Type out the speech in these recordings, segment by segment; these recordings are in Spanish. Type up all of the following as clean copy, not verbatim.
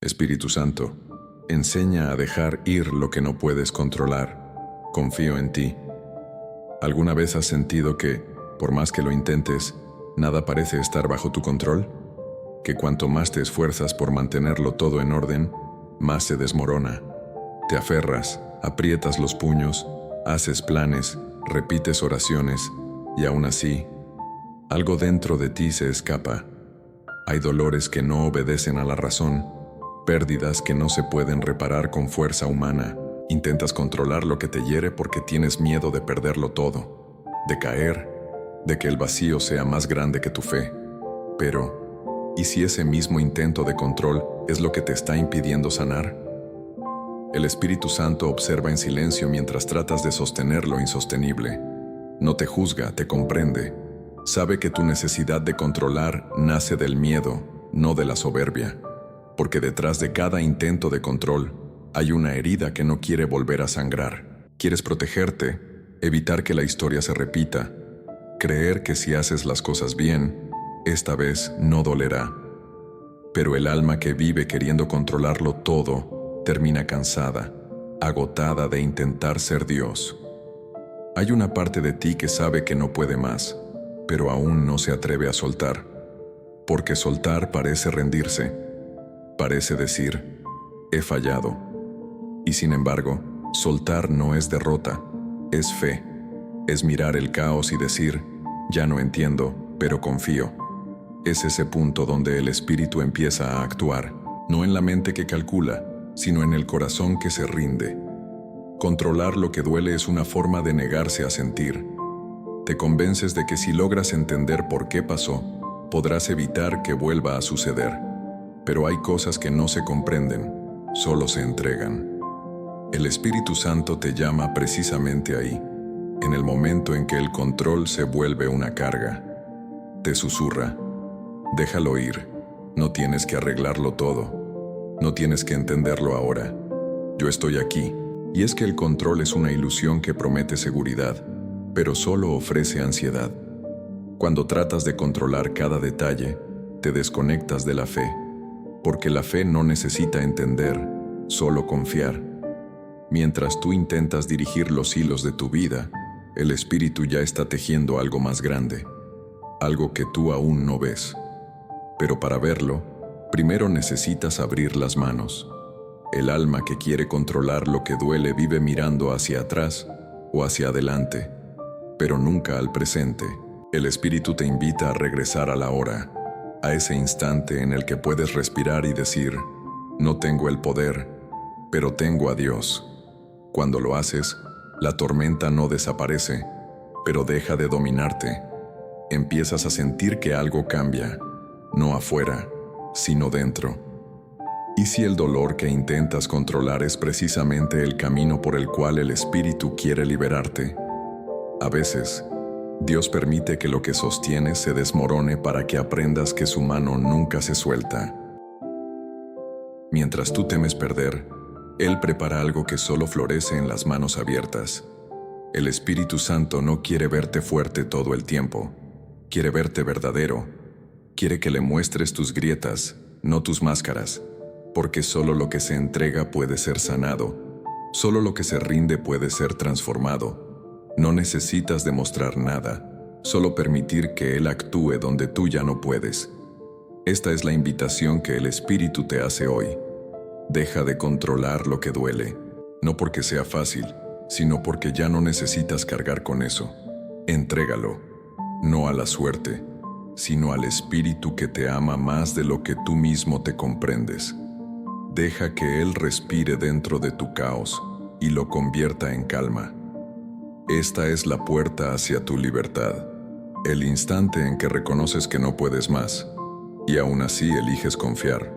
Espíritu Santo, enseña a dejar ir lo que no puedes controlar. Confío en ti. ¿Alguna vez has sentido que, por más que lo intentes, nada parece estar bajo tu control? Que cuanto más te esfuerzas por mantenerlo todo en orden, más se desmorona. Te aferras, aprietas los puños, haces planes, repites oraciones, y aún así, algo dentro de ti se escapa. Hay dolores que no obedecen a la razón, pérdidas que no se pueden reparar con fuerza humana. Intentas controlar lo que te hiere porque tienes miedo de perderlo todo, de caer, de que el vacío sea más grande que tu fe. Pero, ¿y si ese mismo intento de control es lo que te está impidiendo sanar? El Espíritu Santo observa en silencio mientras tratas de sostener lo insostenible. No te juzga, te comprende. Sabe que tu necesidad de controlar nace del miedo, no de la soberbia. Porque detrás de cada intento de control hay una herida que no quiere volver a sangrar. Quieres protegerte, evitar que la historia se repita, creer que si haces las cosas bien, esta vez no dolerá. Pero el alma que vive queriendo controlarlo todo termina cansada, agotada de intentar ser Dios. Hay una parte de ti que sabe que no puede más, pero aún no se atreve a soltar. Porque soltar parece rendirse. Parece decir, he fallado. Y sin embargo, soltar no es derrota, es fe. Es mirar el caos y decir, ya no entiendo, pero confío. Es ese punto donde el espíritu empieza a actuar, no en la mente que calcula, sino en el corazón que se rinde. Controlar lo que duele es una forma de negarse a sentir. Te convences de que si logras entender por qué pasó, podrás evitar que vuelva a suceder. Pero hay cosas que no se comprenden, solo se entregan. El Espíritu Santo te llama precisamente ahí, en el momento en que el control se vuelve una carga. Te susurra, déjalo ir, no tienes que arreglarlo todo, no tienes que entenderlo ahora. Yo estoy aquí, y es que el control es una ilusión que promete seguridad, pero solo ofrece ansiedad. Cuando tratas de controlar cada detalle, te desconectas de la fe. Porque la fe no necesita entender, solo confiar. Mientras tú intentas dirigir los hilos de tu vida, el Espíritu ya está tejiendo algo más grande, algo que tú aún no ves. Pero para verlo, primero necesitas abrir las manos. El alma que quiere controlar lo que duele vive mirando hacia atrás o hacia adelante, pero nunca al presente. El Espíritu te invita a regresar a la hora, a ese instante en el que puedes respirar y decir, no tengo el poder, pero tengo a Dios. Cuando lo haces, la tormenta no desaparece, pero deja de dominarte. Empiezas a sentir que algo cambia, no afuera, sino dentro. ¿Y si el dolor que intentas controlar es precisamente el camino por el cual el Espíritu quiere liberarte? A veces, Dios permite que lo que sostienes se desmorone para que aprendas que su mano nunca se suelta. Mientras tú temes perder, Él prepara algo que solo florece en las manos abiertas. El Espíritu Santo no quiere verte fuerte todo el tiempo, quiere verte verdadero, quiere que le muestres tus grietas, no tus máscaras, porque solo lo que se entrega puede ser sanado, solo lo que se rinde puede ser transformado. No necesitas demostrar nada, solo permitir que Él actúe donde tú ya no puedes. Esta es la invitación que el Espíritu te hace hoy. Deja de controlar lo que duele, no porque sea fácil, sino porque ya no necesitas cargar con eso. Entrégalo, no a la suerte, sino al Espíritu que te ama más de lo que tú mismo te comprendes. Deja que Él respire dentro de tu caos y lo convierta en calma. Esta es la puerta hacia tu libertad, el instante en que reconoces que no puedes más, y aún así eliges confiar.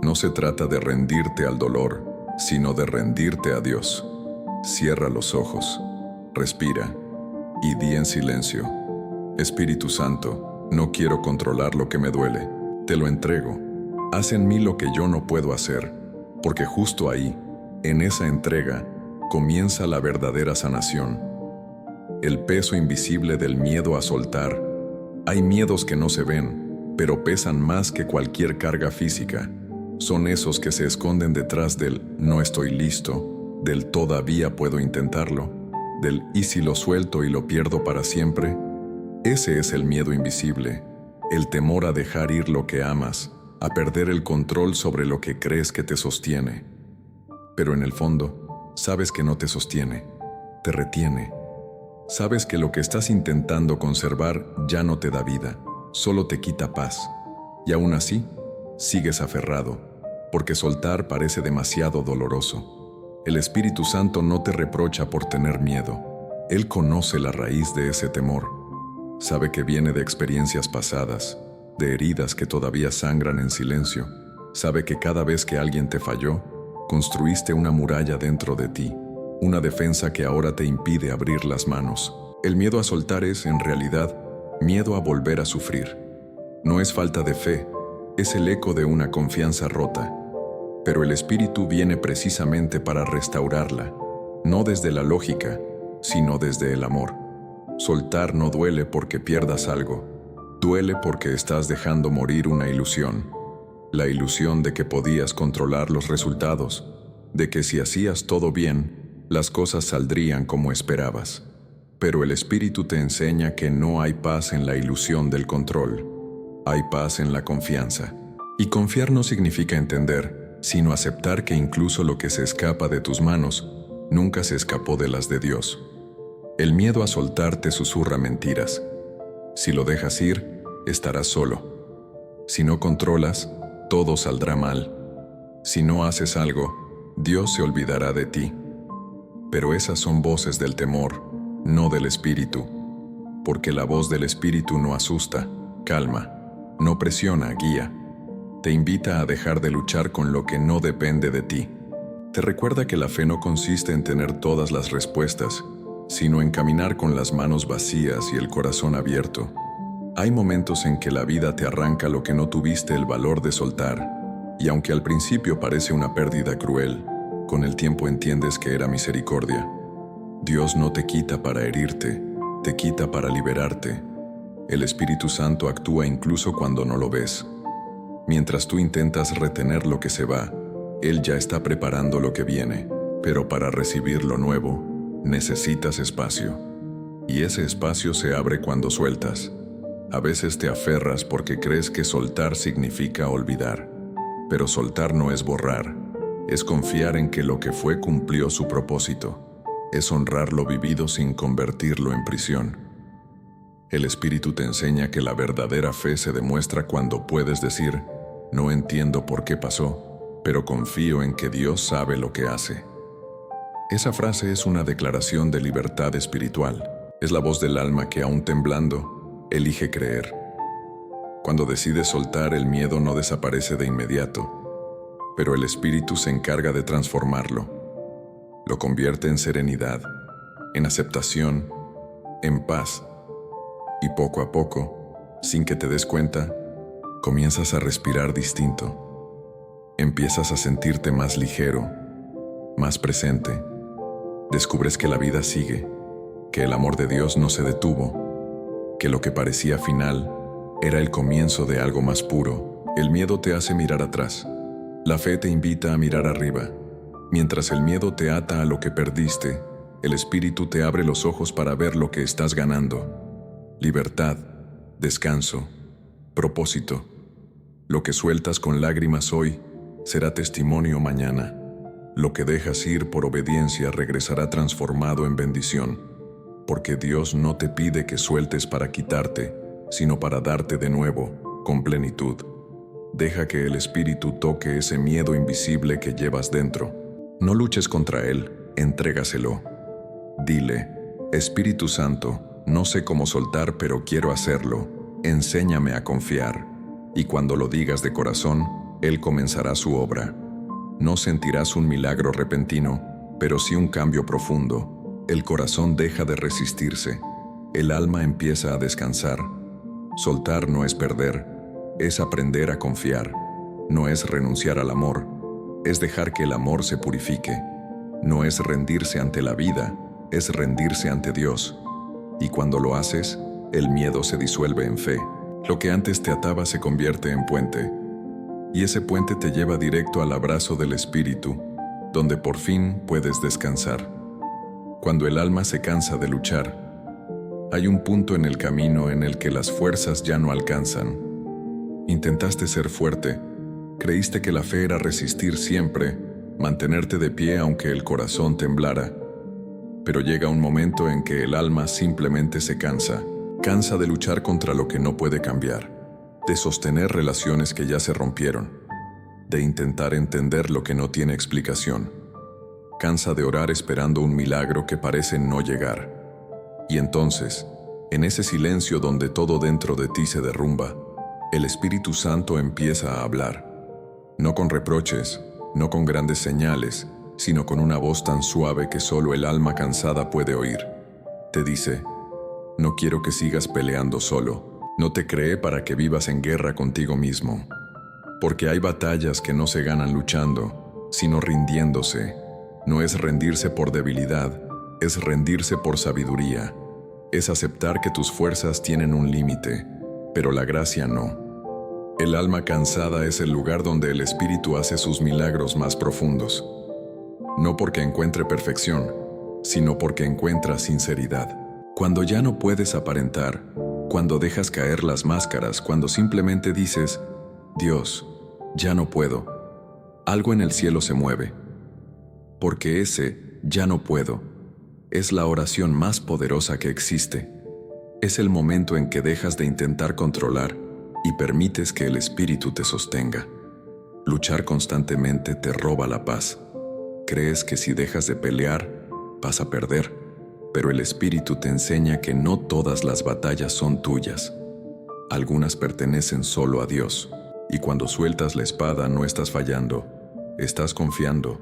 No se trata de rendirte al dolor, sino de rendirte a Dios. Cierra los ojos, respira, y di en silencio, Espíritu Santo, no quiero controlar lo que me duele, te lo entrego. Haz en mí lo que yo no puedo hacer, porque justo ahí, en esa entrega, comienza la verdadera sanación. El peso invisible del miedo a soltar. Hay miedos que no se ven, pero pesan más que cualquier carga física. son esos que se esconden detrás del no estoy listo, del todavía puedo intentarlo, del ¿y si lo suelto y lo pierdo para siempre? Ese es el miedo invisible, el temor a dejar ir lo que amas, a perder el control sobre lo que crees que te sostiene. Pero en el fondo, sabes que no te sostiene, te retiene. Sabes que lo que estás intentando conservar ya no te da vida, solo te quita paz. Y aún así, sigues aferrado, porque soltar parece demasiado doloroso. El Espíritu Santo no te reprocha por tener miedo. Él conoce la raíz de ese temor. Sabe que viene de experiencias pasadas, de heridas que todavía sangran en silencio. Sabe que cada vez que alguien te falló, construiste una muralla dentro de ti, una defensa que ahora te impide abrir las manos. El miedo a soltar es, en realidad, miedo a volver a sufrir. No es falta de fe, es el eco de una confianza rota. Pero el Espíritu viene precisamente para restaurarla, no desde la lógica, sino desde el amor. Soltar no duele porque pierdas algo, duele porque estás dejando morir una ilusión. La ilusión de que podías controlar los resultados, de que si hacías todo bien, las cosas saldrían como esperabas. Pero el Espíritu te enseña que no hay paz en la ilusión del control. Hay paz en la confianza. Y confiar no significa entender, sino aceptar que incluso lo que se escapa de tus manos, nunca se escapó de las de Dios. El miedo a soltar te susurra mentiras. Si lo dejas ir, estarás solo. Si no controlas, todo saldrá mal. Si no haces algo, Dios se olvidará de ti. Pero esas son voces del temor, no del Espíritu. Porque la voz del Espíritu no asusta, calma, no presiona, guía. Te invita a dejar de luchar con lo que no depende de ti. Te recuerda que la fe no consiste en tener todas las respuestas, sino en caminar con las manos vacías y el corazón abierto. Hay momentos en que la vida te arranca lo que no tuviste el valor de soltar, y aunque al principio parece una pérdida cruel, con el tiempo entiendes que era misericordia. Dios no te quita para herirte, te quita para liberarte. El Espíritu Santo actúa incluso cuando no lo ves. Mientras tú intentas retener lo que se va, Él ya está preparando lo que viene. Pero para recibir lo nuevo, necesitas espacio. Y ese espacio se abre cuando sueltas. A veces te aferras porque crees que soltar significa olvidar. Pero soltar no es borrar. Es confiar en que lo que fue cumplió su propósito. Es honrar lo vivido sin convertirlo en prisión. El Espíritu te enseña que la verdadera fe se demuestra cuando puedes decir, no entiendo por qué pasó, pero confío en que Dios sabe lo que hace. Esa frase es una declaración de libertad espiritual. Es la voz del alma que, aún temblando, elige creer. Cuando decides soltar, el miedo no desaparece de inmediato, pero el Espíritu se encarga de transformarlo. Lo convierte en serenidad, en aceptación, en paz. Y poco a poco, sin que te des cuenta, comienzas a respirar distinto. Empiezas a sentirte más ligero, más presente. Descubres que la vida sigue, que el amor de Dios no se detuvo, que lo que parecía final era el comienzo de algo más puro. El miedo te hace mirar atrás. La fe te invita a mirar arriba. Mientras el miedo te ata a lo que perdiste, el Espíritu te abre los ojos para ver lo que estás ganando. Libertad, descanso, propósito. Lo que sueltas con lágrimas hoy será testimonio mañana. Lo que dejas ir por obediencia regresará transformado en bendición, porque Dios no te pide que sueltes para quitarte, sino para darte de nuevo, con plenitud. Deja que el Espíritu toque ese miedo invisible que llevas dentro. No luches contra él, entrégaselo. Dile, Espíritu Santo, no sé cómo soltar, pero quiero hacerlo. Enséñame a confiar. Y cuando lo digas de corazón, Él comenzará su obra. No sentirás un milagro repentino, pero sí un cambio profundo. El corazón deja de resistirse. El alma empieza a descansar. Soltar no es perder, es aprender a confiar. No es renunciar al amor, es dejar que el amor se purifique. No es rendirse ante la vida, es rendirse ante Dios. Y cuando lo haces, el miedo se disuelve en fe. Lo que antes te ataba se convierte en puente. y ese puente te lleva directo al abrazo del Espíritu, donde por fin puedes descansar. Cuando el alma se cansa de luchar, hay un punto en el camino en el que las fuerzas ya no alcanzan. Intentaste ser fuerte, creíste que la fe era resistir siempre, mantenerte de pie aunque el corazón temblara. Pero llega un momento en que el alma simplemente se cansa de luchar contra lo que no puede cambiar, de sostener relaciones que ya se rompieron, de intentar entender lo que no tiene explicación. Cansa de orar esperando un milagro que parece no llegar. Y entonces, en ese silencio donde todo dentro de ti se derrumba, el Espíritu Santo empieza a hablar. No con reproches, no con grandes señales, sino con una voz tan suave que solo el alma cansada puede oír. Te dice: no quiero que sigas peleando solo. No te creé para que vivas en guerra contigo mismo. Porque hay batallas que no se ganan luchando, sino rindiéndose. No es rendirse por debilidad, es rendirse por sabiduría. Es aceptar que tus fuerzas tienen un límite, pero la gracia no. El alma cansada es el lugar donde el Espíritu hace sus milagros más profundos. No porque encuentre perfección, sino porque encuentra sinceridad. Cuando ya no puedes aparentar, cuando dejas caer las máscaras, cuando simplemente dices: Dios, ya no puedo, algo en el cielo se mueve. Porque ese "ya no puedo" es la oración más poderosa que existe. Es el momento en que dejas de intentar controlar y permites que el Espíritu te sostenga. Luchar constantemente te roba la paz. Crees que si dejas de pelear, vas a perder. Pero el Espíritu te enseña que no todas las batallas son tuyas. Algunas pertenecen solo a Dios. Y cuando sueltas la espada no estás fallando, estás confiando.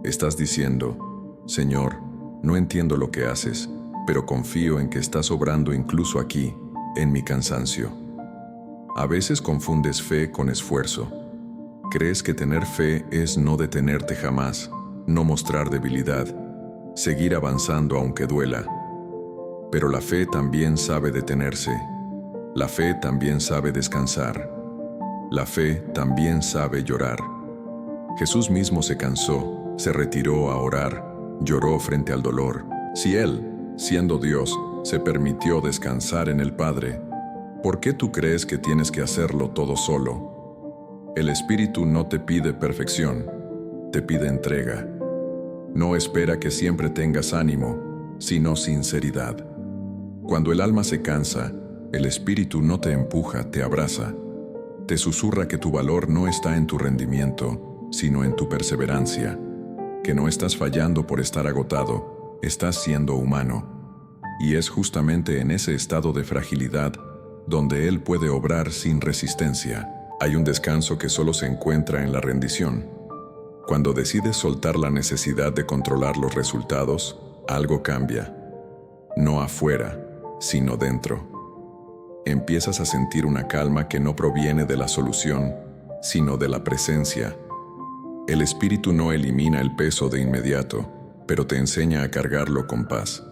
Estás diciendo: Señor, no entiendo lo que haces, pero confío en que estás obrando incluso aquí, en mi cansancio. A veces confundes fe con esfuerzo. Crees que tener fe es no detenerte jamás, no mostrar debilidad, seguir avanzando aunque duela. Pero la fe también sabe detenerse. La fe también sabe descansar. La fe también sabe llorar. Jesús mismo se cansó, se retiró a orar, lloró frente al dolor. Si Él, siendo Dios, se permitió descansar en el Padre, ¿por qué tú crees que tienes que hacerlo todo solo? El Espíritu no te pide perfección, te pide entrega. No espera que siempre tengas ánimo, sino sinceridad. Cuando el alma se cansa, el Espíritu no te empuja, te abraza. Te susurra que tu valor no está en tu rendimiento, sino en tu perseverancia. Que no estás fallando por estar agotado, estás siendo humano. Y es justamente en ese estado de fragilidad donde Él puede obrar sin resistencia. Hay un descanso que solo se encuentra en la rendición. Cuando decides soltar la necesidad de controlar los resultados, algo cambia. No afuera, sino dentro. Empiezas a sentir una calma que no proviene de la solución, sino de la presencia. El Espíritu no elimina el peso de inmediato, pero te enseña a cargarlo con paz.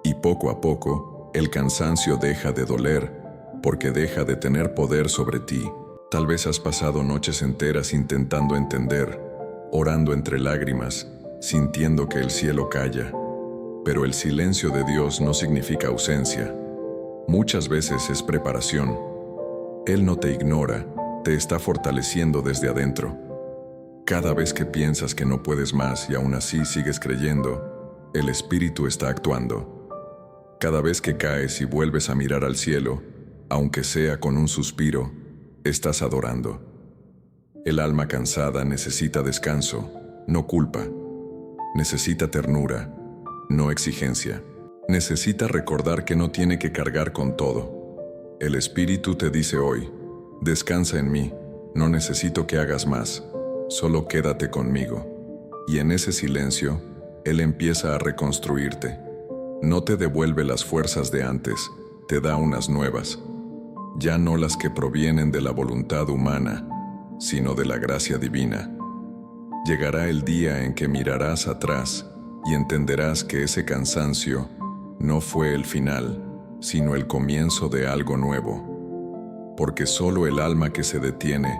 Y poco a poco, el cansancio deja de doler, porque deja de tener poder sobre ti. Tal vez has pasado noches enteras intentando entender, orando entre lágrimas, sintiendo que el cielo calla. Pero el silencio de Dios no significa ausencia. Muchas veces es preparación. Él no te ignora, te está fortaleciendo desde adentro. Cada vez que piensas que no puedes más y aún así sigues creyendo, el Espíritu está actuando. Cada vez que caes y vuelves a mirar al cielo, aunque sea con un suspiro, estás adorando. El alma cansada necesita descanso, no culpa. Necesita ternura, no exigencia. Necesita recordar que no tiene que cargar con todo. El Espíritu te dice hoy: descansa en mí, no necesito que hagas más, solo quédate conmigo. Y en ese silencio, Él empieza a reconstruirte. No te devuelve las fuerzas de antes, te da unas nuevas. Ya no las que provienen de la voluntad humana, sino de la gracia divina. Llegará el día en que mirarás atrás y entenderás que ese cansancio no fue el final, sino el comienzo de algo nuevo. Porque solo el alma que se detiene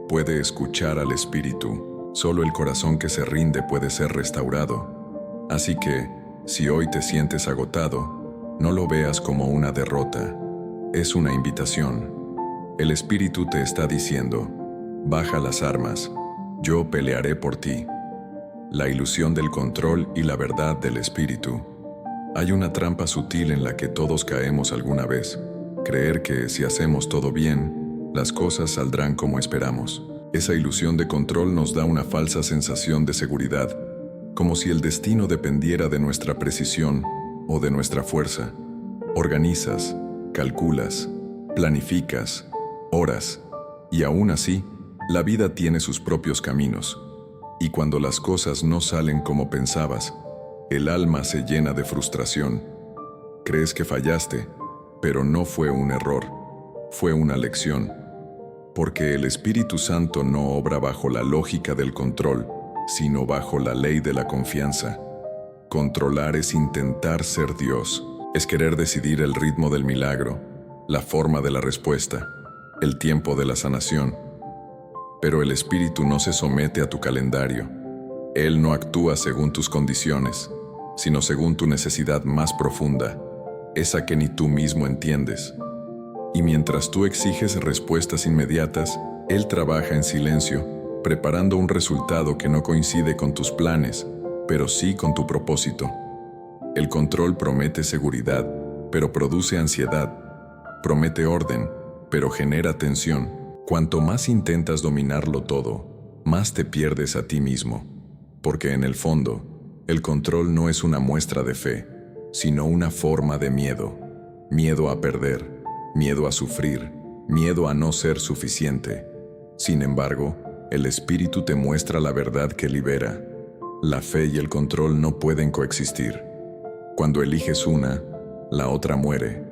puede escuchar al Espíritu. Solo el corazón que se rinde puede ser restaurado. Así que, si hoy te sientes agotado, no lo veas como una derrota. Es una invitación. El Espíritu te está diciendo: baja las armas, yo pelearé por ti. La ilusión del control y la verdad del Espíritu. Hay una trampa sutil en la que todos caemos alguna vez: creer que si hacemos todo bien, las cosas saldrán como esperamos. Esa ilusión de control nos da una falsa sensación de seguridad, como si el destino dependiera de nuestra precisión o de nuestra fuerza. Organizas, calculas, planificas, oras, y aún así, la vida tiene sus propios caminos. Y cuando las cosas no salen como pensabas, el alma se llena de frustración. Crees que fallaste, pero no fue un error, fue una lección. Porque el Espíritu Santo no obra bajo la lógica del control, sino bajo la ley de la confianza. Controlar es intentar ser Dios, es querer decidir el ritmo del milagro, la forma de la respuesta, el tiempo de la sanación. Pero el Espíritu no se somete a tu calendario. Él no actúa según tus condiciones, sino según tu necesidad más profunda, esa que ni tú mismo entiendes. Y mientras tú exiges respuestas inmediatas, Él trabaja en silencio, preparando un resultado que no coincide con tus planes, pero sí con tu propósito. El control promete seguridad, pero produce ansiedad. Promete orden, pero genera tensión. Cuanto más intentas dominarlo todo, más te pierdes a ti mismo. Porque en el fondo, el control no es una muestra de fe, sino una forma de miedo. Miedo a perder, miedo a sufrir, miedo a no ser suficiente. Sin embargo, el Espíritu te muestra la verdad que libera. La fe y el control no pueden coexistir. Cuando eliges una, la otra muere.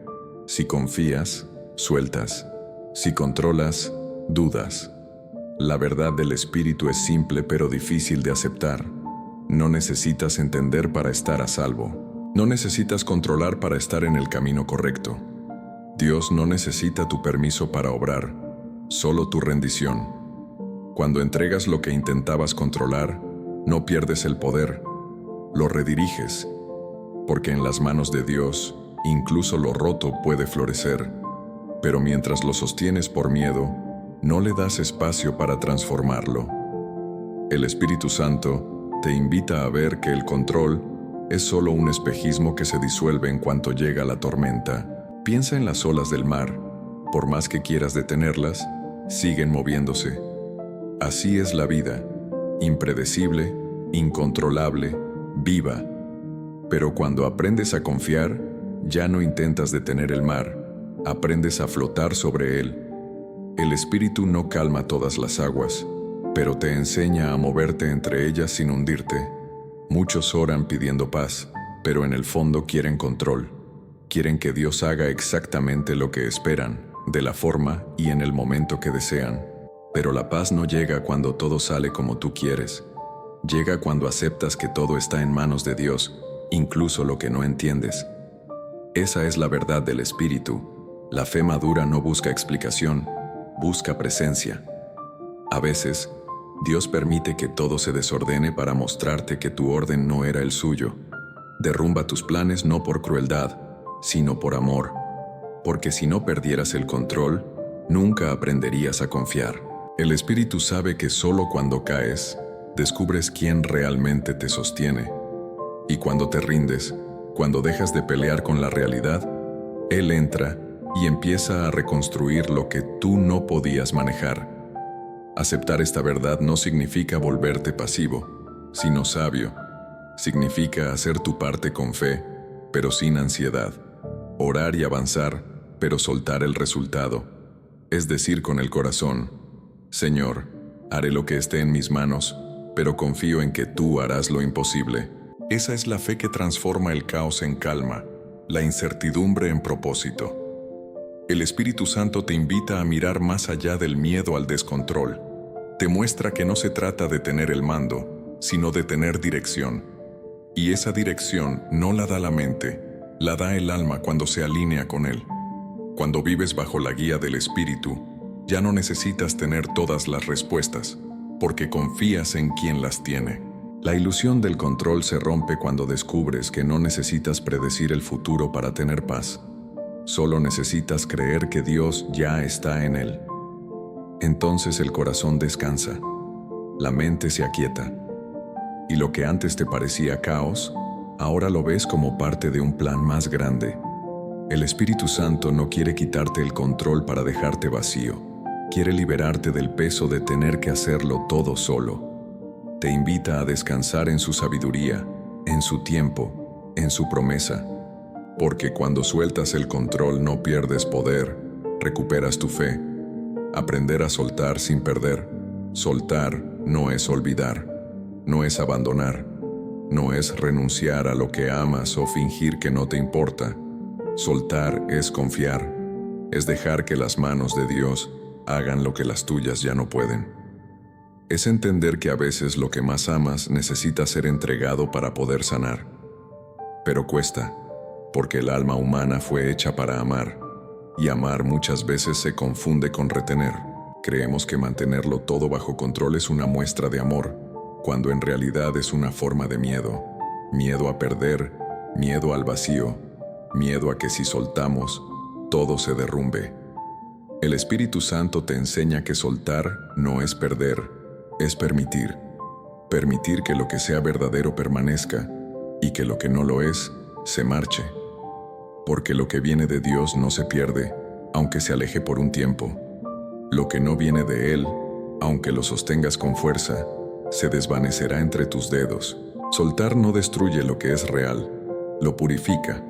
Si confías, sueltas. Si controlas, dudas. La verdad del Espíritu es simple pero difícil de aceptar. No necesitas entender para estar a salvo. No necesitas controlar para estar en el camino correcto. Dios no necesita tu permiso para obrar, solo tu rendición. Cuando entregas lo que intentabas controlar, no pierdes el poder, lo rediriges, porque en las manos de Dios, incluso lo roto puede florecer. Pero mientras lo sostienes por miedo, no le das espacio para transformarlo. El Espíritu Santo te invita a ver que el control es solo un espejismo que se disuelve en cuanto llega la tormenta. Piensa en las olas del mar. Por más que quieras detenerlas, siguen moviéndose. Así es la vida, impredecible, incontrolable, viva. Pero cuando aprendes a confiar, ya no intentas detener el mar, aprendes a flotar sobre él. El Espíritu no calma todas las aguas, pero te enseña a moverte entre ellas sin hundirte. Muchos oran pidiendo paz, pero en el fondo quieren control. Quieren que Dios haga exactamente lo que esperan, de la forma y en el momento que desean. Pero la paz no llega cuando todo sale como tú quieres. Llega cuando aceptas que todo está en manos de Dios, incluso lo que no entiendes. Esa es la verdad del Espíritu. La fe madura no busca explicación, busca presencia. A veces, Dios permite que todo se desordene para mostrarte que tu orden no era el suyo. Derrumba tus planes no por crueldad, sino por amor. Porque si no perdieras el control, nunca aprenderías a confiar. El Espíritu sabe que solo cuando caes, descubres quién realmente te sostiene. Y cuando te rindes, cuando dejas de pelear con la realidad, Él entra y empieza a reconstruir lo que tú no podías manejar. Aceptar esta verdad no significa volverte pasivo, sino sabio. Significa hacer tu parte con fe, pero sin ansiedad. Orar y avanzar, pero soltar el resultado. Es decir, con el corazón: Señor, haré lo que esté en mis manos, pero confío en que tú harás lo imposible. Esa es la fe que transforma el caos en calma, la incertidumbre en propósito. El Espíritu Santo te invita a mirar más allá del miedo al descontrol. Te muestra que no se trata de tener el mando, sino de tener dirección. Y esa dirección no la da la mente, la da el alma cuando se alinea con Él. Cuando vives bajo la guía del Espíritu, Ya no necesitas tener todas las respuestas, porque confías en quien las tiene. La ilusión del control se rompe cuando descubres que no necesitas predecir el futuro para tener paz. Solo necesitas creer que Dios ya está en él. Entonces el corazón descansa, la mente se aquieta, y lo que antes te parecía caos, ahora lo ves como parte de un plan más grande. El Espíritu Santo no quiere quitarte el control para dejarte vacío. Quiere liberarte del peso de tener que hacerlo todo solo. Te invita a descansar en su sabiduría, en su tiempo, en su promesa. Porque cuando sueltas el control no pierdes poder, recuperas tu fe. Aprender a soltar sin perder. Soltar no es olvidar, no es abandonar, no es renunciar a lo que amas o fingir que no te importa. Soltar es confiar, es dejar que las manos de Dios hagan lo que las tuyas ya no pueden. Es entender que a veces lo que más amas necesita ser entregado para poder sanar. Pero cuesta, porque el alma humana fue hecha para amar, y amar muchas veces se confunde con retener. Creemos que mantenerlo todo bajo control es una muestra de amor, cuando en realidad es una forma de miedo. Miedo a perder, miedo al vacío, miedo a que si soltamos, todo se derrumbe. El Espíritu Santo te enseña que soltar no es perder, es permitir. Permitir que lo que sea verdadero permanezca y que lo que no lo es, se marche. Porque lo que viene de Dios no se pierde, aunque se aleje por un tiempo. Lo que no viene de Él, aunque lo sostengas con fuerza, se desvanecerá entre tus dedos. Soltar no destruye lo que es real, lo purifica.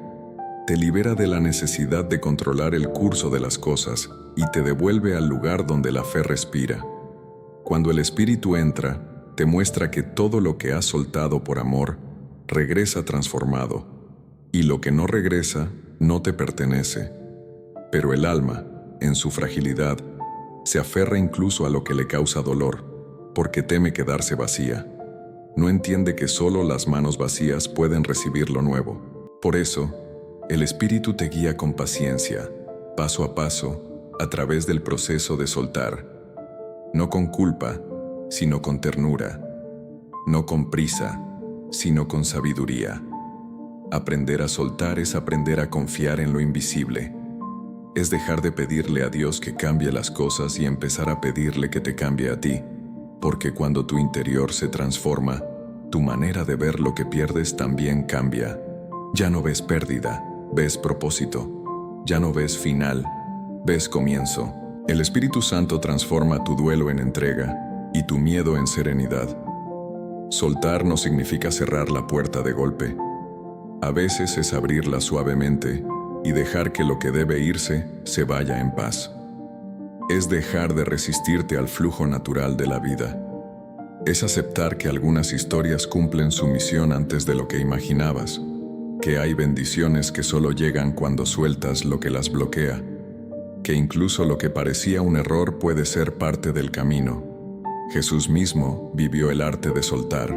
Te libera de la necesidad de controlar el curso de las cosas y te devuelve al lugar donde la fe respira. Cuando el Espíritu entra, te muestra que todo lo que has soltado por amor regresa transformado, y lo que no regresa no te pertenece. Pero el alma, en su fragilidad, se aferra incluso a lo que le causa dolor, porque teme quedarse vacía. No entiende que solo las manos vacías pueden recibir lo nuevo. Por eso, el Espíritu te guía con paciencia, paso a paso, a través del proceso de soltar. No con culpa, sino con ternura. No con prisa, sino con sabiduría. Aprender a soltar es aprender a confiar en lo invisible. Es dejar de pedirle a Dios que cambie las cosas y empezar a pedirle que te cambie a ti. Porque cuando tu interior se transforma, tu manera de ver lo que pierdes también cambia. Ya no ves pérdida, ves propósito. Ya no ves final, ves comienzo. El Espíritu Santo transforma tu duelo en entrega y tu miedo en serenidad. Soltar no significa cerrar la puerta de golpe. A veces es abrirla suavemente y dejar que lo que debe irse se vaya en paz. Es dejar de resistirte al flujo natural de la vida. Es aceptar que algunas historias cumplen su misión antes de lo que imaginabas, que hay bendiciones que solo llegan cuando sueltas lo que las bloquea, que incluso lo que parecía un error puede ser parte del camino. Jesús mismo vivió el arte de soltar.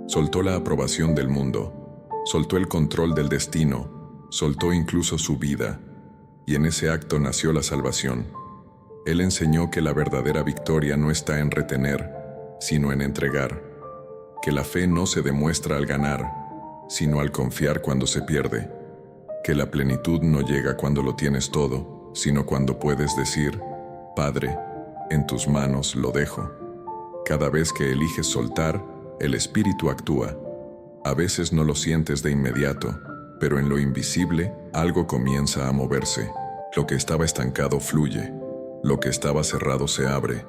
Soltó la aprobación del mundo, soltó el control del destino, soltó incluso su vida, y en ese acto nació la salvación. Él enseñó que la verdadera victoria no está en retener, sino en entregar, que la fe no se demuestra al ganar, sino al confiar cuando se pierde, que la plenitud no llega cuando lo tienes todo, sino cuando puedes decir, Padre, en tus manos lo dejo. Cada vez que eliges soltar, el Espíritu actúa. A veces no lo sientes de inmediato, pero en lo invisible algo comienza a moverse. Lo que estaba estancado fluye, lo que estaba cerrado se abre,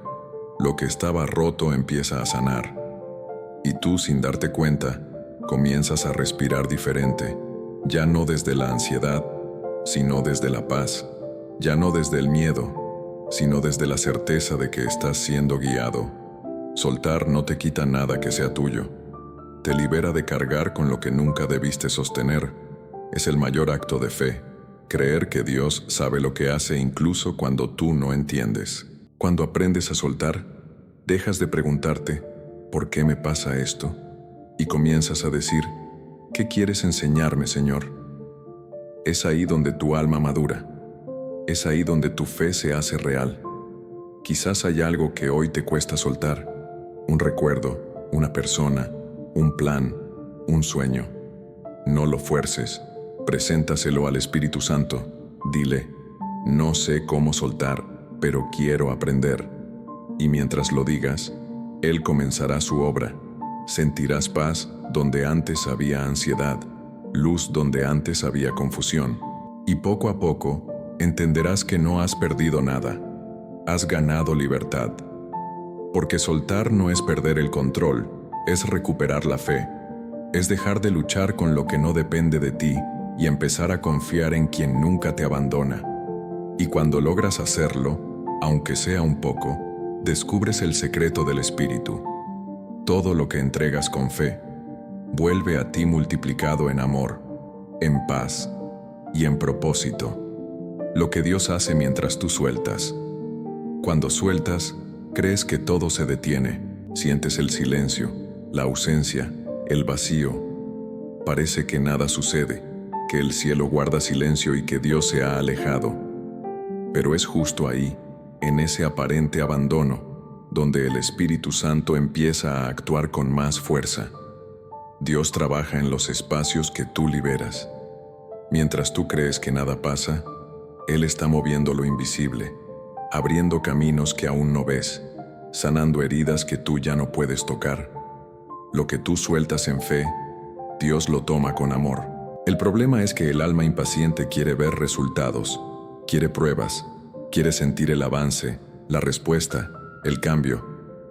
lo que estaba roto empieza a sanar. Y tú, sin darte cuenta, comienzas a respirar diferente, ya no desde la ansiedad, sino desde la paz, ya no desde el miedo, sino desde la certeza de que estás siendo guiado. Soltar no te quita nada que sea tuyo. Te libera de cargar con lo que nunca debiste sostener. Es el mayor acto de fe, creer que Dios sabe lo que hace incluso cuando tú no entiendes. Cuando aprendes a soltar, dejas de preguntarte, ¿por qué me pasa esto? Y comienzas a decir, ¿qué quieres enseñarme, Señor? Es ahí donde tu alma madura. Es ahí donde tu fe se hace real. Quizás hay algo que hoy te cuesta soltar, un recuerdo, una persona, un plan, un sueño. No lo fuerces, preséntaselo al Espíritu Santo. Dile, no sé cómo soltar, pero quiero aprender. Y mientras lo digas, Él comenzará su obra. Sentirás paz donde antes había ansiedad, luz donde antes había confusión. Y poco a poco, entenderás que no has perdido nada. Has ganado libertad. Porque soltar no es perder el control, es recuperar la fe. Es dejar de luchar con lo que no depende de ti y empezar a confiar en quien nunca te abandona. Y cuando logras hacerlo, aunque sea un poco, descubres el secreto del Espíritu. Todo lo que entregas con fe vuelve a ti multiplicado en amor, en paz y en propósito. Lo que Dios hace mientras tú sueltas. Cuando sueltas, crees que todo se detiene. Sientes el silencio, la ausencia, el vacío. Parece que nada sucede, que el cielo guarda silencio y que Dios se ha alejado. Pero es justo ahí, en ese aparente abandono, donde el Espíritu Santo empieza a actuar con más fuerza. Dios trabaja en los espacios que tú liberas. Mientras tú crees que nada pasa, Él está moviendo lo invisible, abriendo caminos que aún no ves, sanando heridas que tú ya no puedes tocar. Lo que tú sueltas en fe, Dios lo toma con amor. El problema es que el alma impaciente quiere ver resultados, quiere pruebas, quiere sentir el avance, la respuesta, el cambio,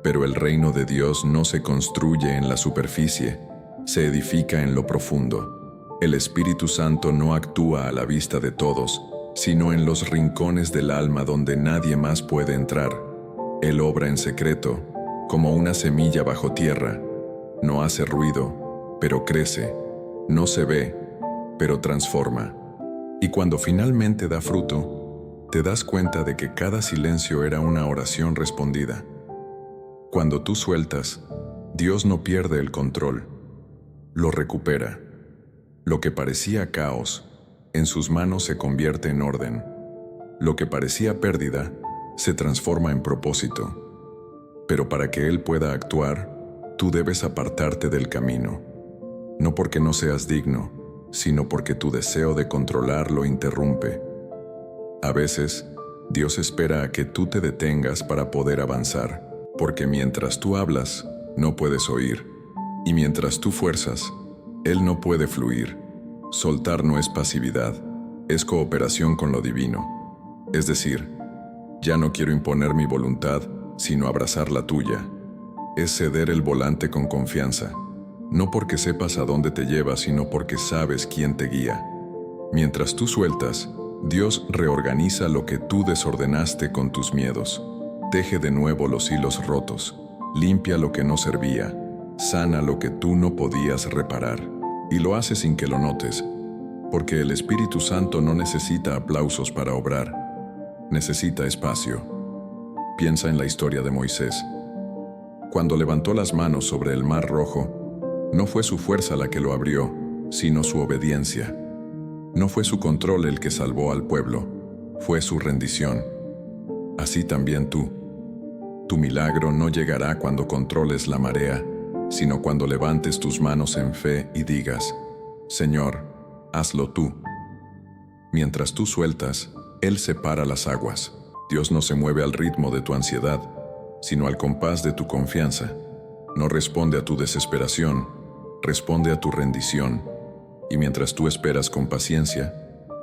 pero el reino de Dios no se construye en la superficie, se edifica en lo profundo. El Espíritu Santo no actúa a la vista de todos, sino en los rincones del alma donde nadie más puede entrar. Él obra en secreto, como una semilla bajo tierra. No hace ruido, pero crece. No se ve, pero transforma. Y cuando finalmente da fruto, te das cuenta de que cada silencio era una oración respondida. Cuando tú sueltas, Dios no pierde el control, lo recupera. Lo que parecía caos, en sus manos se convierte en orden. Lo que parecía pérdida, se transforma en propósito. Pero para que Él pueda actuar, tú debes apartarte del camino. No porque no seas digno, sino porque tu deseo de controlar lo interrumpe. A veces, Dios espera a que tú te detengas para poder avanzar, porque mientras tú hablas, no puedes oír, y mientras tú fuerzas, Él no puede fluir. Soltar no es pasividad, es cooperación con lo divino. Es decir, ya no quiero imponer mi voluntad, sino abrazar la tuya. Es ceder el volante con confianza, no porque sepas a dónde te lleva, sino porque sabes quién te guía. Mientras tú sueltas, Dios reorganiza lo que tú desordenaste con tus miedos. Teje de nuevo los hilos rotos, limpia lo que no servía, sana lo que tú no podías reparar. Y lo hace sin que lo notes, porque el Espíritu Santo no necesita aplausos para obrar, necesita espacio. Piensa en la historia de Moisés. Cuando levantó las manos sobre el Mar Rojo, no fue su fuerza la que lo abrió, sino su obediencia. No fue su control el que salvó al pueblo, fue su rendición. Así también tú. Tu milagro no llegará cuando controles la marea, sino cuando levantes tus manos en fe y digas, Señor, hazlo tú. Mientras tú sueltas, Él separa las aguas. Dios no se mueve al ritmo de tu ansiedad, sino al compás de tu confianza. No responde a tu desesperación, responde a tu rendición. Y mientras tú esperas con paciencia,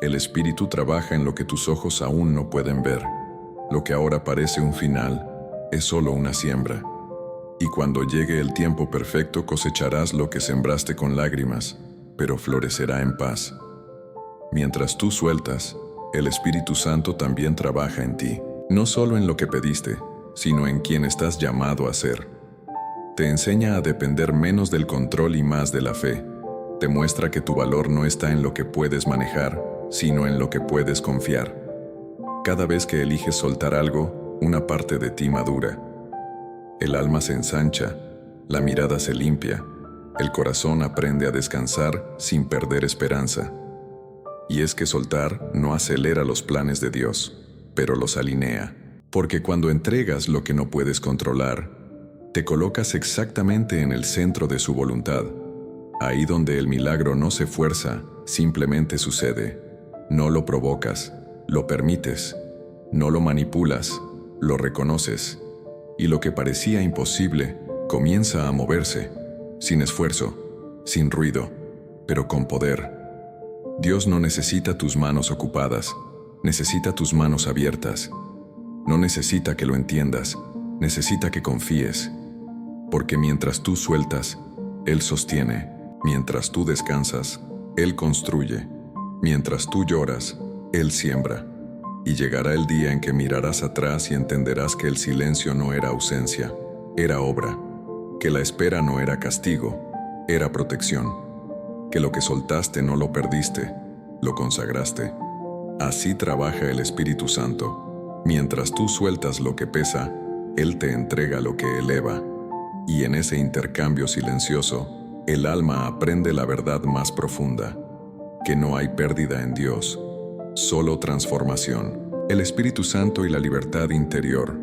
el Espíritu trabaja en lo que tus ojos aún no pueden ver. Lo que ahora parece un final, es solo una siembra. Y cuando llegue el tiempo perfecto cosecharás lo que sembraste con lágrimas, pero florecerá en paz. Mientras tú sueltas, el Espíritu Santo también trabaja en ti, no solo en lo que pediste, sino en quien estás llamado a ser. Te enseña a depender menos del control y más de la fe. Te muestra que tu valor no está en lo que puedes manejar, sino en lo que puedes confiar. Cada vez que eliges soltar algo, una parte de ti madura. El alma se ensancha, la mirada se limpia, el corazón aprende a descansar sin perder esperanza. Y es que soltar no acelera los planes de Dios, pero los alinea. Porque cuando entregas lo que no puedes controlar, te colocas exactamente en el centro de su voluntad, ahí donde el milagro no se fuerza, simplemente sucede. No lo provocas, lo permites, no lo manipulas, lo reconoces, y lo que parecía imposible comienza a moverse, sin esfuerzo, sin ruido, pero con poder. Dios no necesita tus manos ocupadas, necesita tus manos abiertas. No necesita que lo entiendas, necesita que confíes. Porque mientras tú sueltas, Él sostiene. Mientras tú descansas, Él construye. Mientras tú lloras, Él siembra. Y llegará el día en que mirarás atrás y entenderás que el silencio no era ausencia, era obra. Que la espera no era castigo, era protección. Que lo que soltaste no lo perdiste, lo consagraste. Así trabaja el Espíritu Santo. Mientras tú sueltas lo que pesa, Él te entrega lo que eleva. Y en ese intercambio silencioso, el alma aprende la verdad más profunda, que no hay pérdida en Dios, solo transformación. El Espíritu Santo y la libertad interior.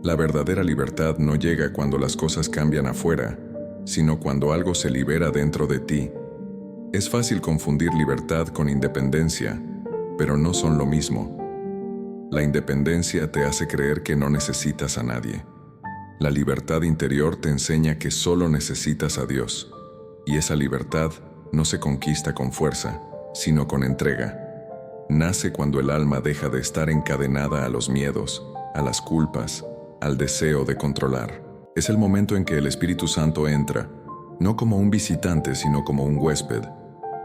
La verdadera libertad no llega cuando las cosas cambian afuera, sino cuando algo se libera dentro de ti. Es fácil confundir libertad con independencia, pero no son lo mismo. La independencia te hace creer que no necesitas a nadie. La libertad interior te enseña que solo necesitas a Dios. Y esa libertad no se conquista con fuerza, sino con entrega. Nace cuando el alma deja de estar encadenada a los miedos, a las culpas, al deseo de controlar. Es el momento en que el Espíritu Santo entra, no como un visitante, sino como un huésped,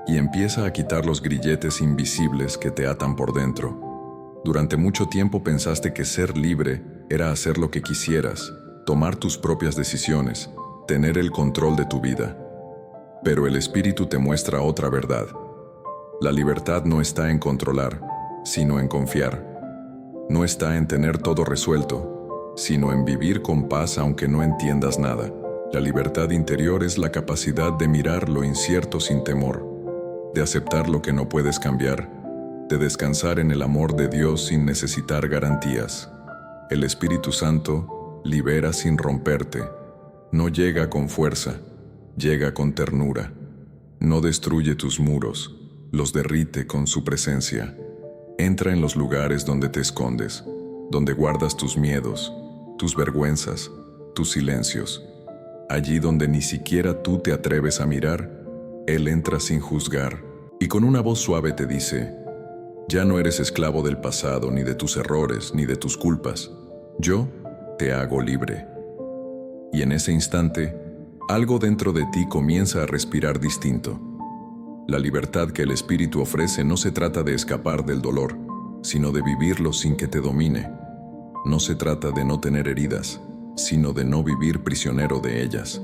y empieza a quitar los grilletes invisibles que te atan por dentro. Durante mucho tiempo pensaste que ser libre era hacer lo que quisieras, tomar tus propias decisiones, tener el control de tu vida. Pero el Espíritu te muestra otra verdad. La libertad no está en controlar, sino en confiar. No está en tener todo resuelto, sino en vivir con paz aunque no entiendas nada. La libertad interior es la capacidad de mirar lo incierto sin temor, de aceptar lo que no puedes cambiar, de descansar en el amor de Dios sin necesitar garantías. El Espíritu Santo libera sin romperte. No llega con fuerza, llega con ternura. No destruye tus muros, los derrite con su presencia. Entra en los lugares donde te escondes, donde guardas tus miedos, tus vergüenzas, tus silencios. Allí donde ni siquiera tú te atreves a mirar, Él entra sin juzgar y con una voz suave te dice: ya no eres esclavo del pasado, ni de tus errores, ni de tus culpas. Yo te hago libre. Y en ese instante, algo dentro de ti comienza a respirar distinto. La libertad que el Espíritu ofrece no se trata de escapar del dolor, sino de vivirlo sin que te domine. No se trata de no tener heridas, sino de no vivir prisionero de ellas.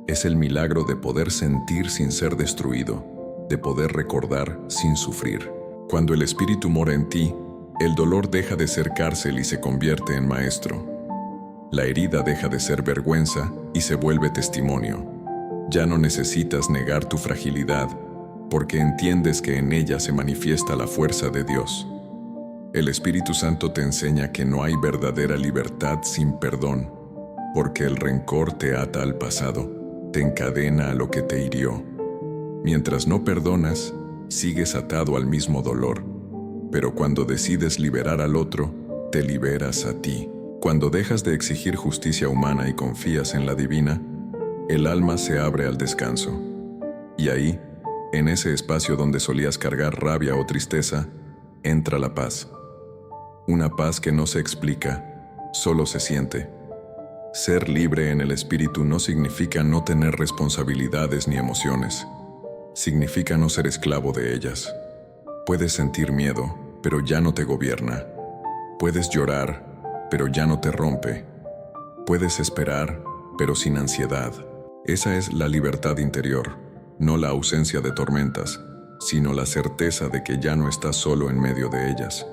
Es el milagro de poder sentir sin ser destruido, de poder recordar sin sufrir. Cuando el Espíritu mora en ti, el dolor deja de ser cárcel y se convierte en maestro. La herida deja de ser vergüenza y se vuelve testimonio. Ya no necesitas negar tu fragilidad, porque entiendes que en ella se manifiesta la fuerza de Dios. El Espíritu Santo te enseña que no hay verdadera libertad sin perdón, porque el rencor te ata al pasado, te encadena a lo que te hirió. Mientras no perdonas, sigues atado al mismo dolor, pero cuando decides liberar al otro, te liberas a ti. Cuando dejas de exigir justicia humana y confías en la divina, el alma se abre al descanso. Y ahí, en ese espacio donde solías cargar rabia o tristeza, entra la paz. Una paz que no se explica, solo se siente. Ser libre en el espíritu no significa no tener responsabilidades ni emociones. Significa no ser esclavo de ellas. Puedes sentir miedo, pero ya no te gobierna. Puedes llorar, pero ya no te rompe. Puedes esperar, pero sin ansiedad. Esa es la libertad interior, no la ausencia de tormentas, sino la certeza de que ya no estás solo en medio de ellas.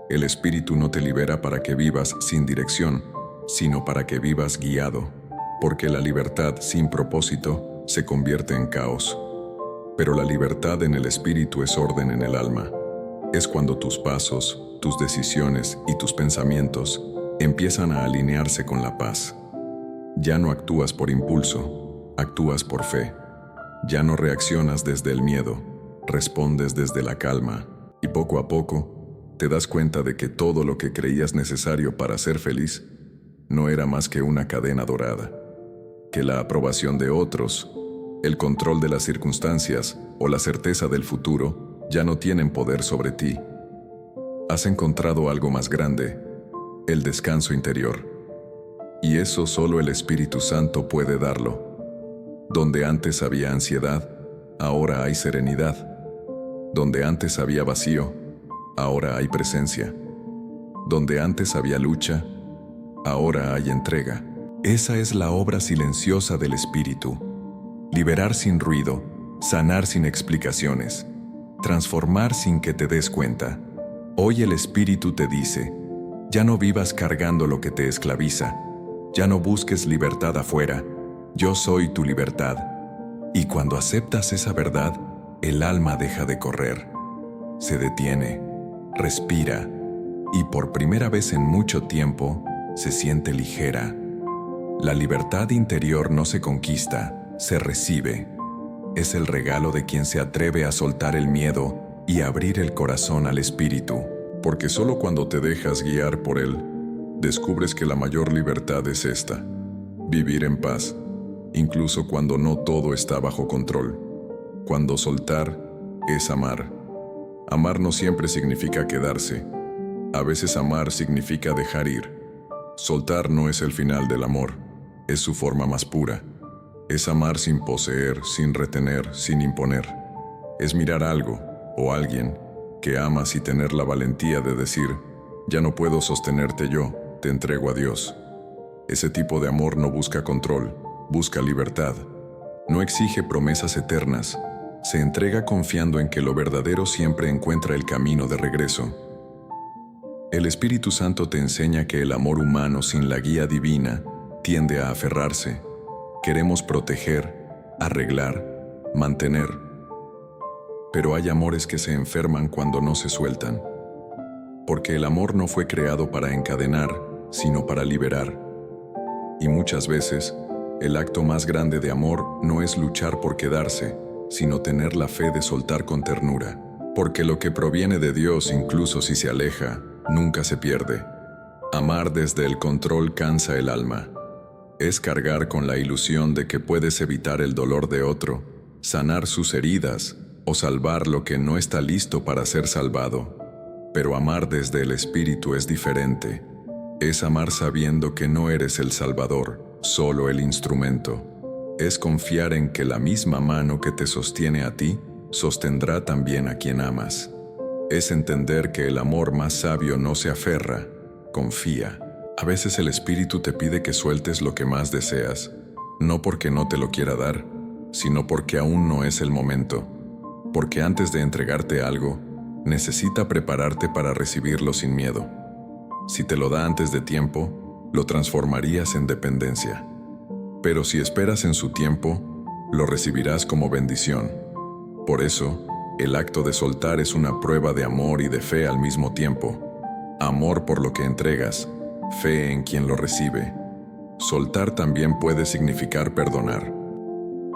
El espíritu no te libera para que vivas sin dirección, sino para que vivas guiado, porque la libertad sin propósito se convierte en caos. Pero la libertad en el espíritu es orden en el alma. Es cuando tus pasos, tus decisiones y tus pensamientos empiezan a alinearse con la paz. Ya no actúas por impulso, actúas por fe. Ya no reaccionas desde el miedo, respondes desde la calma, y poco a poco te das cuenta de que todo lo que creías necesario para ser feliz no era más que una cadena dorada, que la aprobación de otros, el control de las circunstancias o la certeza del futuro ya no tienen poder sobre ti. Has encontrado algo más grande, el descanso interior, y eso solo el Espíritu Santo puede darlo. Donde antes había ansiedad, ahora hay serenidad. Donde antes había vacío, ahora hay presencia. Donde antes había lucha, ahora hay entrega. Esa es la obra silenciosa del Espíritu. Liberar sin ruido, sanar sin explicaciones, transformar sin que te des cuenta. Hoy el Espíritu te dice, ya no vivas cargando lo que te esclaviza, ya no busques libertad afuera, yo soy tu libertad. Y cuando aceptas esa verdad, el alma deja de correr, se detiene, respira, y por primera vez en mucho tiempo se siente ligera. La libertad interior no se conquista, se recibe. Es el regalo de quien se atreve a soltar el miedo y abrir el corazón al Espíritu, porque solo cuando te dejas guiar por Él, descubres que la mayor libertad es esta: vivir en paz, incluso cuando no todo está bajo control. Cuando soltar es amar. Amar no siempre significa quedarse. A veces amar significa dejar ir. Soltar no es el final del amor, es su forma más pura. Es amar sin poseer, sin retener, sin imponer. Es mirar algo o alguien que amas y tener la valentía de decir, ya no puedo sostenerte yo, te entrego a Dios. Ese tipo de amor no busca control, busca libertad. No exige promesas eternas, se entrega confiando en que lo verdadero siempre encuentra el camino de regreso. El Espíritu Santo te enseña que el amor humano sin la guía divina tiende a aferrarse. Queremos proteger, arreglar, mantener. Pero hay amores que se enferman cuando no se sueltan. Porque el amor no fue creado para encadenar, sino para liberar. Y muchas veces, el acto más grande de amor no es luchar por quedarse, sino tener la fe de soltar con ternura. Porque lo que proviene de Dios, incluso si se aleja, nunca se pierde. Amar desde el control cansa el alma. Es cargar con la ilusión de que puedes evitar el dolor de otro, sanar sus heridas o salvar lo que no está listo para ser salvado. Pero amar desde el Espíritu es diferente. Es amar sabiendo que no eres el Salvador, solo el instrumento. Es confiar en que la misma mano que te sostiene a ti, sostendrá también a quien amas. Es entender que el amor más sabio no se aferra, confía. A veces el Espíritu te pide que sueltes lo que más deseas, no porque no te lo quiera dar, sino porque aún no es el momento. Porque antes de entregarte algo, necesita prepararte para recibirlo sin miedo. Si te lo da antes de tiempo, lo transformarías en dependencia. Pero si esperas en su tiempo, lo recibirás como bendición. Por eso, el acto de soltar es una prueba de amor y de fe al mismo tiempo. Amor por lo que entregas, fe en quien lo recibe. Soltar también puede significar perdonar.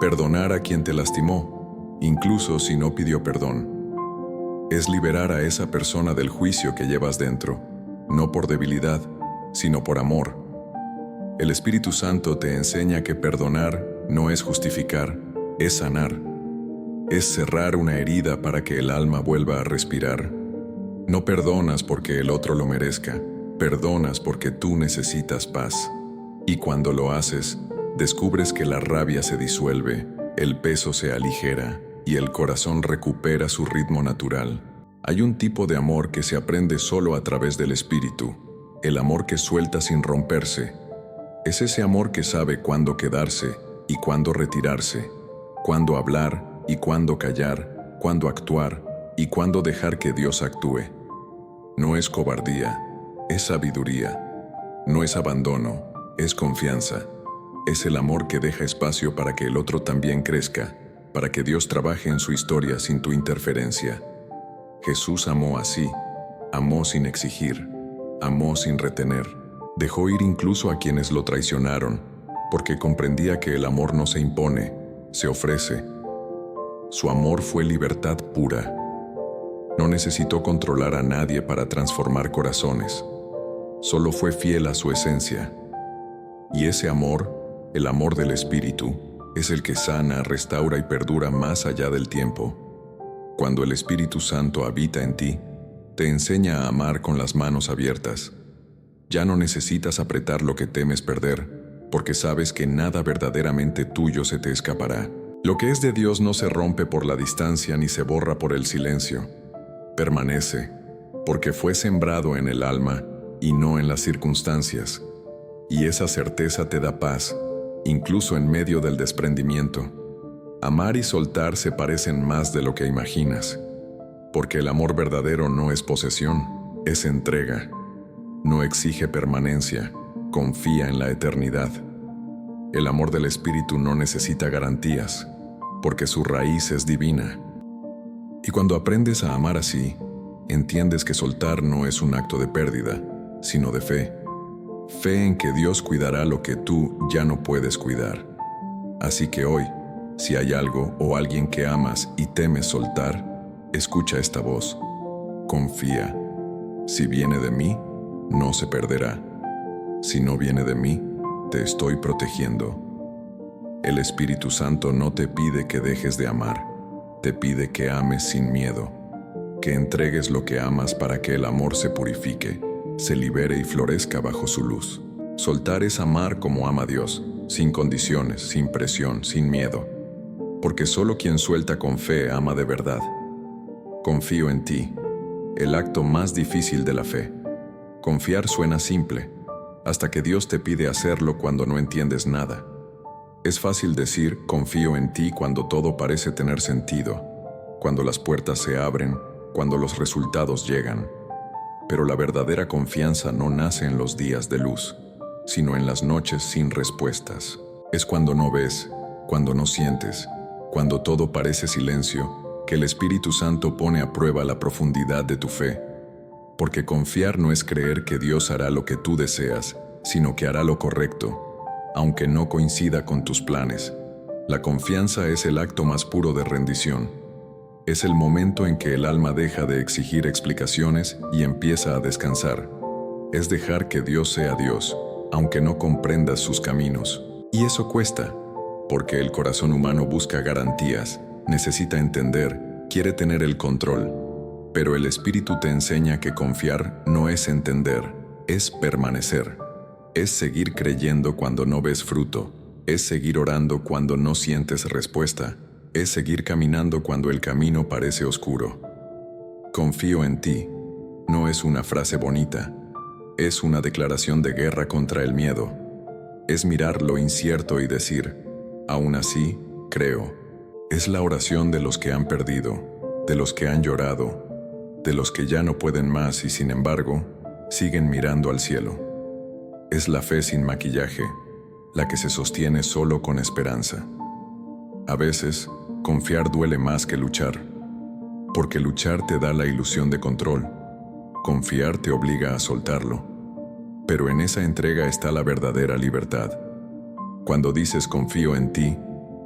Perdonar a quien te lastimó, incluso si no pidió perdón. Es liberar a esa persona del juicio que llevas dentro, no por debilidad, sino por amor. El Espíritu Santo te enseña que perdonar no es justificar, es sanar. Es cerrar una herida para que el alma vuelva a respirar. No perdonas porque el otro lo merezca, perdonas porque tú necesitas paz. Y cuando lo haces, descubres que la rabia se disuelve, el peso se aligera y el corazón recupera su ritmo natural. Hay un tipo de amor que se aprende solo a través del Espíritu, el amor que suelta sin romperse. Es ese amor que sabe cuándo quedarse y cuándo retirarse, cuándo hablar y cuándo callar, cuándo actuar y cuándo dejar que Dios actúe. No es cobardía, es sabiduría. No es abandono, es confianza. Es el amor que deja espacio para que el otro también crezca, para que Dios trabaje en su historia sin tu interferencia. Jesús amó así, amó sin exigir, amó sin retener. Dejó ir incluso a quienes lo traicionaron, porque comprendía que el amor no se impone, se ofrece. Su amor fue libertad pura. No necesitó controlar a nadie para transformar corazones. Solo fue fiel a su esencia. Y ese amor, el amor del Espíritu, es el que sana, restaura y perdura más allá del tiempo. Cuando el Espíritu Santo habita en ti, te enseña a amar con las manos abiertas. Ya no necesitas apretar lo que temes perder, porque sabes que nada verdaderamente tuyo se te escapará. Lo que es de Dios no se rompe por la distancia ni se borra por el silencio. Permanece, porque fue sembrado en el alma y no en las circunstancias. Y esa certeza te da paz, incluso en medio del desprendimiento. Amar y soltar se parecen más de lo que imaginas, porque el amor verdadero no es posesión, es entrega. No exige permanencia, confía en la eternidad. El amor del Espíritu no necesita garantías, porque su raíz es divina. Y cuando aprendes a amar así, entiendes que soltar no es un acto de pérdida, sino de fe. Fe en que Dios cuidará lo que tú ya no puedes cuidar. Así que hoy, si hay algo o alguien que amas y temes soltar, escucha esta voz. Confía. Si viene de mí, no se perderá. Si no viene de mí, te estoy protegiendo. El Espíritu Santo no te pide que dejes de amar, te pide que ames sin miedo, que entregues lo que amas para que el amor se purifique, se libere y florezca bajo su luz. Soltar es amar como ama Dios, sin condiciones, sin presión, sin miedo, porque solo quien suelta con fe ama de verdad. Confío en ti, el acto más difícil de la fe. Confiar suena simple, hasta que Dios te pide hacerlo cuando no entiendes nada. Es fácil decir confío en ti cuando todo parece tener sentido, cuando las puertas se abren, cuando los resultados llegan. Pero la verdadera confianza no nace en los días de luz, sino en las noches sin respuestas. Es cuando no ves, cuando no sientes, cuando todo parece silencio, que el Espíritu Santo pone a prueba la profundidad de tu fe. Porque confiar no es creer que Dios hará lo que tú deseas, sino que hará lo correcto, aunque no coincida con tus planes. La confianza es el acto más puro de rendición. Es el momento en que el alma deja de exigir explicaciones y empieza a descansar. Es dejar que Dios sea Dios, aunque no comprendas sus caminos. Y eso cuesta, porque el corazón humano busca garantías, necesita entender, quiere tener el control. Pero el Espíritu te enseña que confiar no es entender, es permanecer. Es seguir creyendo cuando no ves fruto, es seguir orando cuando no sientes respuesta, es seguir caminando cuando el camino parece oscuro. Confío en ti, no es una frase bonita, es una declaración de guerra contra el miedo. Es mirar lo incierto y decir, aún así, creo. Es la oración de los que han perdido, de los que han llorado, de los que ya no pueden más y sin embargo, siguen mirando al cielo. Es la fe sin maquillaje, la que se sostiene solo con esperanza. A veces, confiar duele más que luchar, porque luchar te da la ilusión de control. Confiar te obliga a soltarlo. Pero en esa entrega está la verdadera libertad. Cuando dices confío en ti,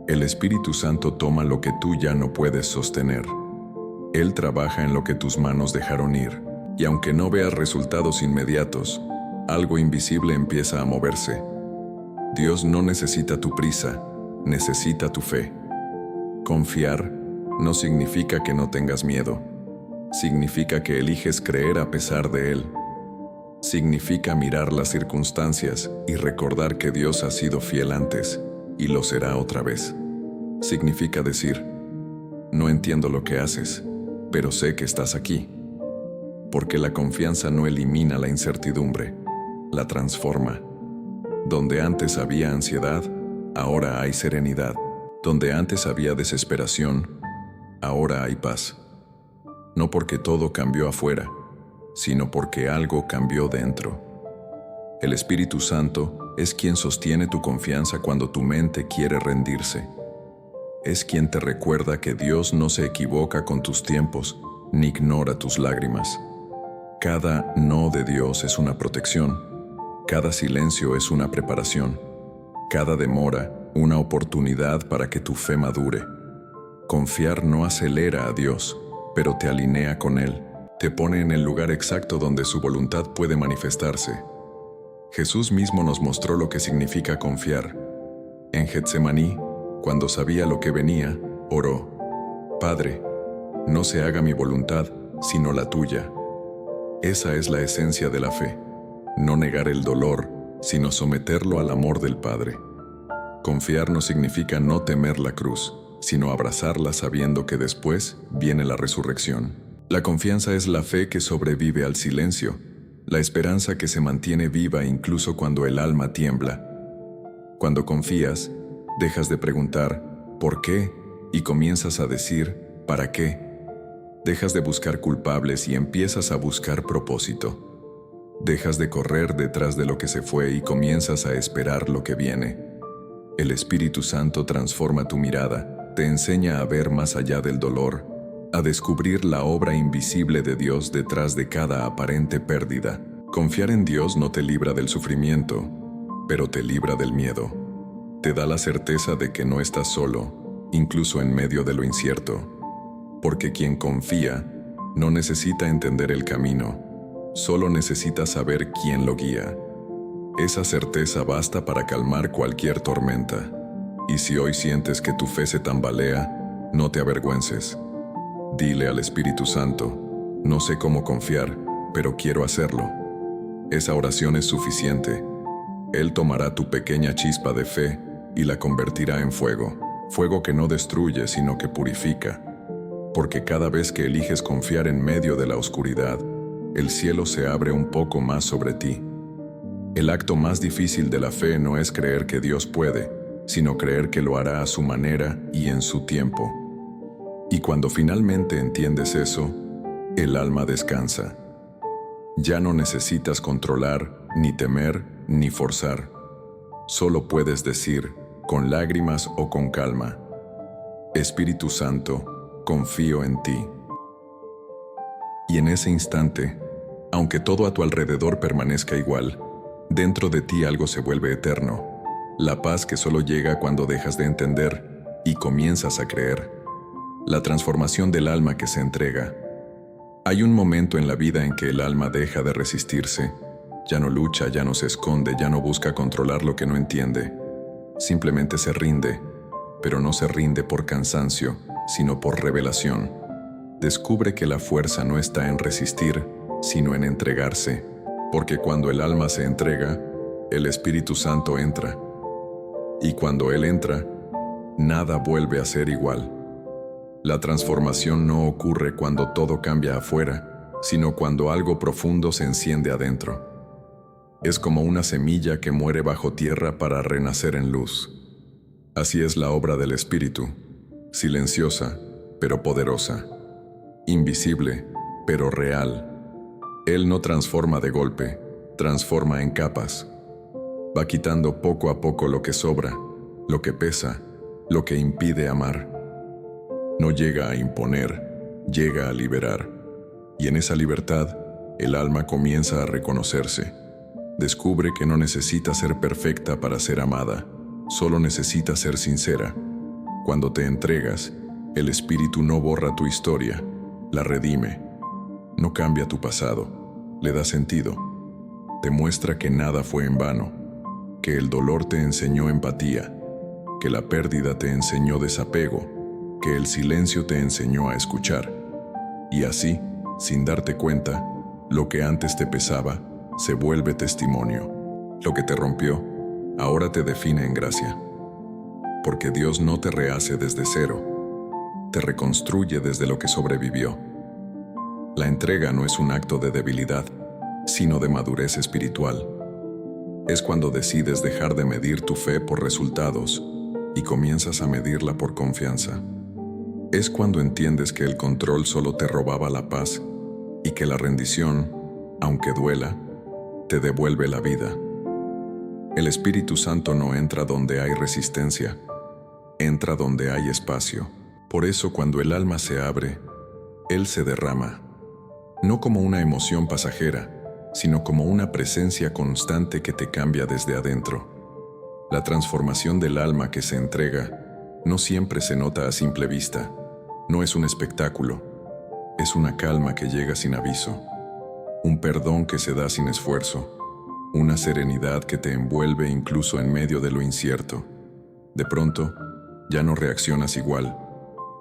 el Espíritu Santo toma lo que tú ya no puedes sostener. Él trabaja en lo que tus manos dejaron ir, y aunque no veas resultados inmediatos, algo invisible empieza a moverse. Dios no necesita tu prisa, necesita tu fe. Confiar no significa que no tengas miedo. Significa que eliges creer a pesar de él. Significa mirar las circunstancias y recordar que Dios ha sido fiel antes y lo será otra vez. Significa decir, no entiendo lo que haces, pero sé que estás aquí. Porque la confianza no elimina la incertidumbre, la transforma. Donde antes había ansiedad, ahora hay serenidad. Donde antes había desesperación, ahora hay paz. No porque todo cambió afuera, sino porque algo cambió dentro. El Espíritu Santo es quien sostiene tu confianza cuando tu mente quiere rendirse. Es quien te recuerda que Dios no se equivoca con tus tiempos, ni ignora tus lágrimas. Cada no de Dios es una protección. Cada silencio es una preparación. Cada demora, una oportunidad para que tu fe madure. Confiar no acelera a Dios, pero te alinea con Él. Te pone en el lugar exacto donde su voluntad puede manifestarse. Jesús mismo nos mostró lo que significa confiar. En Getsemaní, cuando sabía lo que venía, oró: Padre, no se haga mi voluntad, sino la tuya. Esa es la esencia de la fe. No negar el dolor, sino someterlo al amor del Padre. Confiar no significa no temer la cruz, sino abrazarla sabiendo que después viene la resurrección. La confianza es la fe que sobrevive al silencio, la esperanza que se mantiene viva incluso cuando el alma tiembla. Cuando confías, dejas de preguntar ¿por qué? Y comienzas a decir ¿para qué? Dejas de buscar culpables y empiezas a buscar propósito. Dejas de correr detrás de lo que se fue y comienzas a esperar lo que viene. El Espíritu Santo transforma tu mirada, te enseña a ver más allá del dolor, a descubrir la obra invisible de Dios detrás de cada aparente pérdida. Confiar en Dios no te libra del sufrimiento, pero te libra del miedo. Te da la certeza de que no estás solo, incluso en medio de lo incierto. Porque quien confía no necesita entender el camino, solo necesita saber quién lo guía. Esa certeza basta para calmar cualquier tormenta. Y si hoy sientes que tu fe se tambalea, no te avergüences. Dile al Espíritu Santo: no sé cómo confiar, pero quiero hacerlo. Esa oración es suficiente. Él tomará tu pequeña chispa de fe y la convertirá en fuego. Fuego que no destruye, sino que purifica. Porque cada vez que eliges confiar en medio de la oscuridad, el cielo se abre un poco más sobre ti. El acto más difícil de la fe no es creer que Dios puede, sino creer que lo hará a su manera y en su tiempo. Y cuando finalmente entiendes eso, el alma descansa. Ya no necesitas controlar, ni temer, ni forzar. Solo puedes decir, con lágrimas o con calma: Espíritu Santo, confío en ti. Y en ese instante, aunque todo a tu alrededor permanezca igual, dentro de ti algo se vuelve eterno. La paz que solo llega cuando dejas de entender y comienzas a creer. La transformación del alma que se entrega. Hay un momento en la vida en que el alma deja de resistirse. Ya no lucha, ya no se esconde, ya no busca controlar lo que no entiende. Simplemente se rinde, pero no se rinde por cansancio, sino por revelación. Descubre que la fuerza no está en resistir, sino en entregarse. Porque cuando el alma se entrega, el Espíritu Santo entra. Y cuando Él entra, nada vuelve a ser igual. La transformación no ocurre cuando todo cambia afuera, sino cuando algo profundo se enciende adentro. Es como una semilla que muere bajo tierra para renacer en luz. Así es la obra del Espíritu, silenciosa, pero poderosa, invisible, pero real. Él no transforma de golpe, transforma en capas. Va quitando poco a poco lo que sobra, lo que pesa, lo que impide amar. No llega a imponer, llega a liberar. Y en esa libertad, el alma comienza a reconocerse. Descubre que no necesita ser perfecta para ser amada, solo necesita ser sincera. Cuando te entregas, el Espíritu no borra tu historia, la redime. No cambia tu pasado, le da sentido. Te muestra que nada fue en vano, que el dolor te enseñó empatía, que la pérdida te enseñó desapego, que el silencio te enseñó a escuchar. Y así, sin darte cuenta, lo que antes te pesaba se vuelve testimonio. Lo que te rompió, ahora te define en gracia. Porque Dios no te rehace desde cero, te reconstruye desde lo que sobrevivió. La entrega no es un acto de debilidad, sino de madurez espiritual. Es cuando decides dejar de medir tu fe por resultados y comienzas a medirla por confianza. Es cuando entiendes que el control solo te robaba la paz y que la rendición, aunque duela, te devuelve la vida. El Espíritu Santo no entra donde hay resistencia, entra donde hay espacio. Por eso cuando el alma se abre, Él se derrama, no como una emoción pasajera, sino como una presencia constante que te cambia desde adentro. La transformación del alma que se entrega no siempre se nota a simple vista. No es un espectáculo, es una calma que llega sin aviso, un perdón que se da sin esfuerzo, una serenidad que te envuelve incluso en medio de lo incierto. De pronto, ya no reaccionas igual,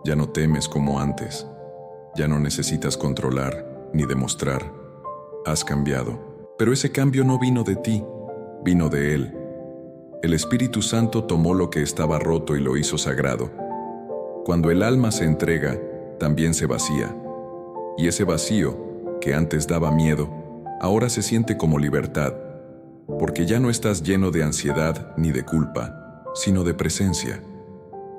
ya no temes como antes, ya no necesitas controlar ni demostrar. Has cambiado. Pero ese cambio no vino de ti, vino de Él. El Espíritu Santo tomó lo que estaba roto y lo hizo sagrado. Cuando el alma se entrega, también se vacía. Y ese vacío, que antes daba miedo, ahora se siente como libertad, porque ya no estás lleno de ansiedad ni de culpa, sino de presencia.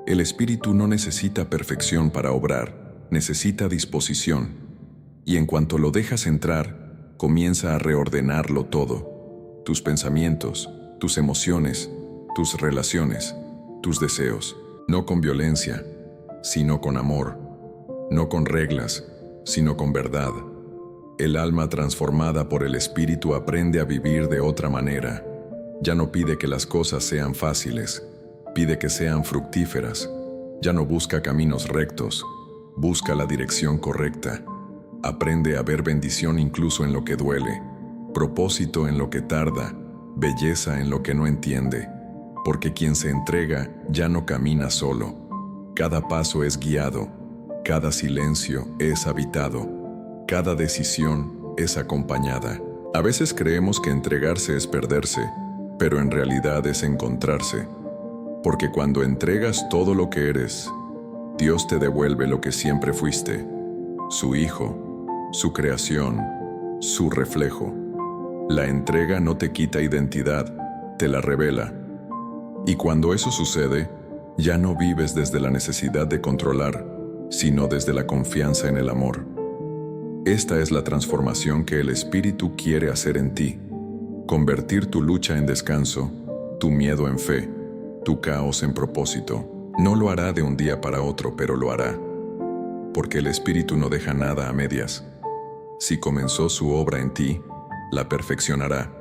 El Espíritu no necesita perfección para obrar, necesita disposición. Y en cuanto lo dejas entrar, comienza a reordenarlo todo. Tus pensamientos, tus emociones, tus relaciones, tus deseos. No con violencia, sino con amor. No con reglas, sino con verdad. El alma transformada por el Espíritu aprende a vivir de otra manera. Ya no pide que las cosas sean fáciles, pide que sean fructíferas. Ya no busca caminos rectos, busca la dirección correcta. Aprende a ver bendición incluso en lo que duele, propósito en lo que tarda, belleza en lo que no entiende. Porque quien se entrega ya no camina solo. Cada paso es guiado, cada silencio es habitado, cada decisión es acompañada. A veces creemos que entregarse es perderse, pero en realidad es encontrarse. Porque cuando entregas todo lo que eres, Dios te devuelve lo que siempre fuiste, su Hijo, su creación, su reflejo. La entrega no te quita identidad, te la revela. Y cuando eso sucede, ya no vives desde la necesidad de controlar, sino desde la confianza en el amor. Esta es la transformación que el Espíritu quiere hacer en ti. Convertir tu lucha en descanso, tu miedo en fe, tu caos en propósito. No lo hará de un día para otro, pero lo hará. Porque el Espíritu no deja nada a medias. Si comenzó su obra en ti, la perfeccionará.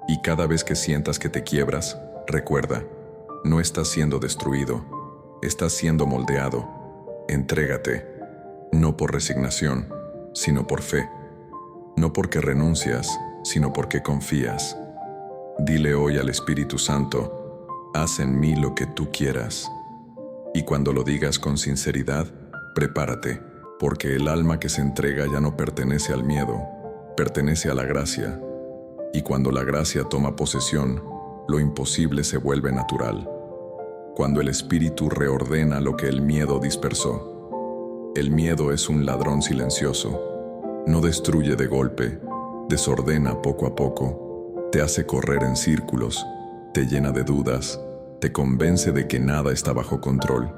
Y cada vez que sientas que te quiebras, recuerda, no estás siendo destruido, estás siendo moldeado. Entrégate, no por resignación, sino por fe. No porque renuncias, sino porque confías. Dile hoy al Espíritu Santo, haz en mí lo que tú quieras. Y cuando lo digas con sinceridad, prepárate, porque el alma que se entrega ya no pertenece al miedo, pertenece a la gracia. Y cuando la gracia toma posesión, lo imposible se vuelve natural. Cuando el Espíritu reordena lo que el miedo dispersó. El miedo es un ladrón silencioso. No destruye de golpe, desordena poco a poco, te hace correr en círculos, te llena de dudas, te convence de que nada está bajo control.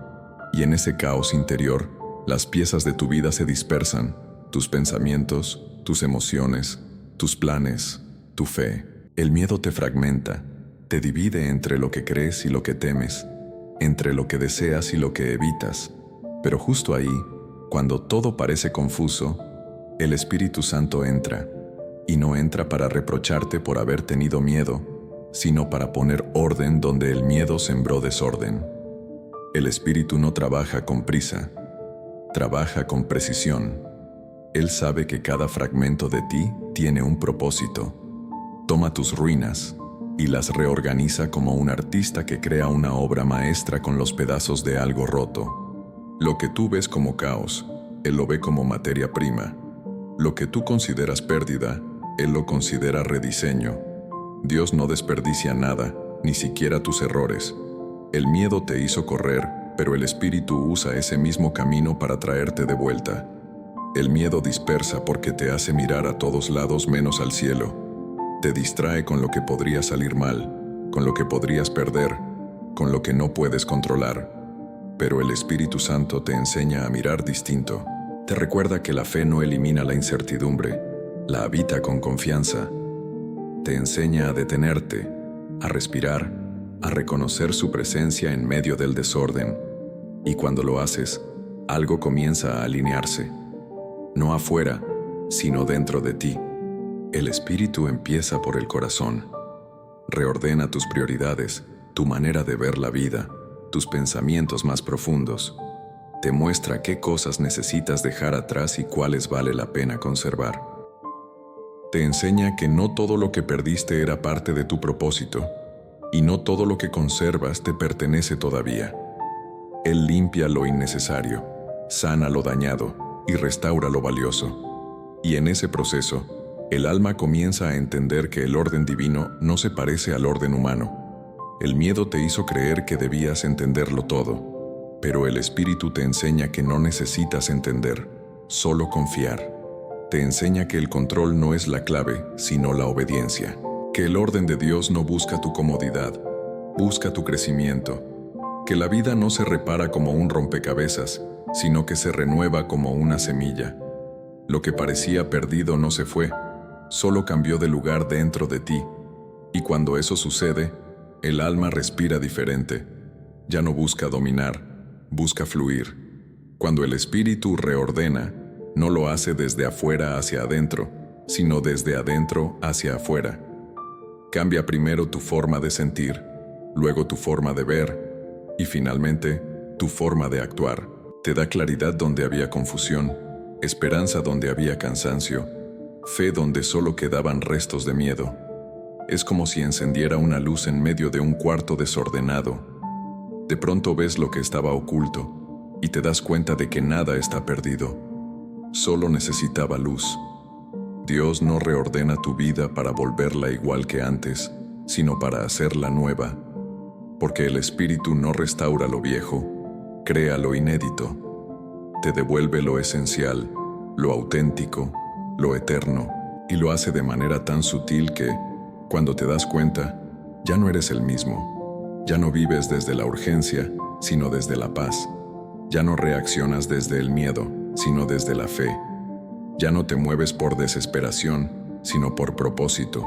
Y en ese caos interior, las piezas de tu vida se dispersan, tus pensamientos, tus emociones, tus planes, tu fe. El miedo te fragmenta, te divide entre lo que crees y lo que temes, entre lo que deseas y lo que evitas. Pero justo ahí, cuando todo parece confuso, el Espíritu Santo entra, y no entra para reprocharte por haber tenido miedo, sino para poner orden donde el miedo sembró desorden. El Espíritu no trabaja con prisa, trabaja con precisión. Él sabe que cada fragmento de ti tiene un propósito. Toma tus ruinas y las reorganiza como un artista que crea una obra maestra con los pedazos de algo roto. Lo que tú ves como caos, Él lo ve como materia prima. Lo que tú consideras pérdida, Él lo considera rediseño. Dios no desperdicia nada, ni siquiera tus errores. El miedo te hizo correr, pero el Espíritu usa ese mismo camino para traerte de vuelta. El miedo dispersa porque te hace mirar a todos lados menos al cielo. Te distrae con lo que podría salir mal, con lo que podrías perder, con lo que no puedes controlar. Pero el Espíritu Santo te enseña a mirar distinto. Te recuerda que la fe no elimina la incertidumbre, la habita con confianza. Te enseña a detenerte, a respirar, a reconocer su presencia en medio del desorden. Y cuando lo haces, algo comienza a alinearse. No afuera, sino dentro de ti. El espíritu empieza por el corazón. Reordena tus prioridades, tu manera de ver la vida, tus pensamientos más profundos. Te muestra qué cosas necesitas dejar atrás y cuáles vale la pena conservar. Te enseña que no todo lo que perdiste era parte de tu propósito, y no todo lo que conservas te pertenece todavía. Él limpia lo innecesario, sana lo dañado y restaura lo valioso. Y en ese proceso, el alma comienza a entender que el orden divino no se parece al orden humano. El miedo te hizo creer que debías entenderlo todo, pero el espíritu te enseña que no necesitas entender, solo confiar. Te enseña que el control no es la clave, sino la obediencia. Que el orden de Dios no busca tu comodidad, busca tu crecimiento. Que la vida no se repara como un rompecabezas, sino que se renueva como una semilla. Lo que parecía perdido no se fue, solo cambió de lugar dentro de ti. Y cuando eso sucede, el alma respira diferente. Ya no busca dominar, busca fluir. Cuando el espíritu reordena, no lo hace desde afuera hacia adentro, sino desde adentro hacia afuera. Cambia primero tu forma de sentir, luego tu forma de ver y finalmente tu forma de actuar. Te da claridad donde había confusión, esperanza donde había cansancio, fe donde solo quedaban restos de miedo. Es como si encendiera una luz en medio de un cuarto desordenado. De pronto ves lo que estaba oculto y te das cuenta de que nada está perdido. Solo necesitaba luz. Dios no reordena tu vida para volverla igual que antes, sino para hacerla nueva. Porque el espíritu no restaura lo viejo, crea lo inédito. Te devuelve lo esencial, lo auténtico, lo eterno, y lo hace de manera tan sutil que, cuando te das cuenta, ya no eres el mismo. Ya no vives desde la urgencia, sino desde la paz. Ya no reaccionas desde el miedo, sino desde la fe. Ya no te mueves por desesperación, sino por propósito.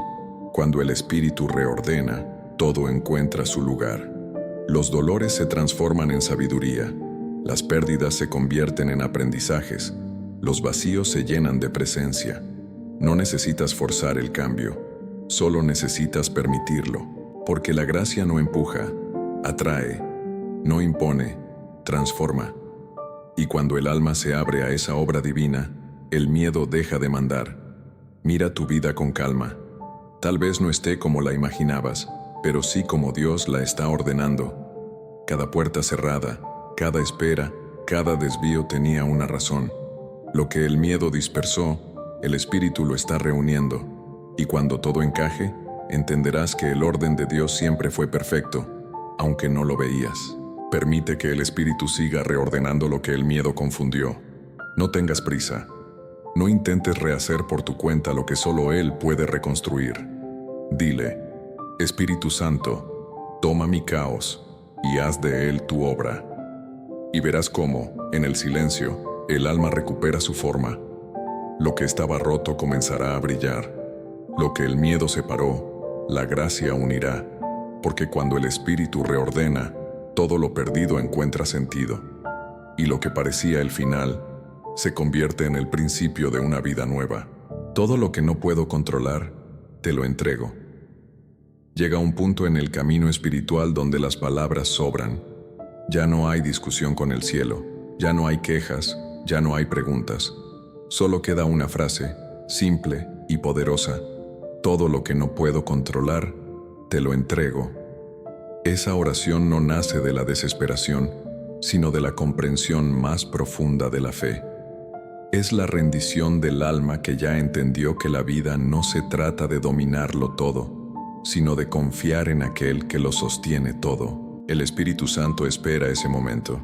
Cuando el espíritu reordena, todo encuentra su lugar. Los dolores se transforman en sabiduría, las pérdidas se convierten en aprendizajes, los vacíos se llenan de presencia. No necesitas forzar el cambio, solo necesitas permitirlo, porque la gracia no empuja, atrae, no impone, transforma. Y cuando el alma se abre a esa obra divina, el miedo deja de mandar. Mira tu vida con calma. Tal vez no esté como la imaginabas, pero sí como Dios la está ordenando. Cada puerta cerrada, cada espera, cada desvío tenía una razón. Lo que el miedo dispersó, el espíritu lo está reuniendo. Y cuando todo encaje, entenderás que el orden de Dios siempre fue perfecto, aunque no lo veías. Permite que el espíritu siga reordenando lo que el miedo confundió. No tengas prisa. No intentes rehacer por tu cuenta lo que solo Él puede reconstruir. Dile: Espíritu Santo, toma mi caos y haz de él tu obra. Y verás cómo, en el silencio, el alma recupera su forma. Lo que estaba roto comenzará a brillar. Lo que el miedo separó, la gracia unirá. Porque cuando el espíritu reordena, todo lo perdido encuentra sentido. Y lo que parecía el final, se convierte en el principio de una vida nueva. Todo lo que no puedo controlar, te lo entrego. Llega un punto en el camino espiritual donde las palabras sobran. Ya no hay discusión con el cielo, ya no hay quejas, ya no hay preguntas. Solo queda una frase, simple y poderosa: todo lo que no puedo controlar, te lo entrego. Esa oración no nace de la desesperación, sino de la comprensión más profunda de la fe. Es la rendición del alma que ya entendió que la vida no se trata de dominarlo todo, sino de confiar en aquel que lo sostiene todo. El Espíritu Santo espera ese momento,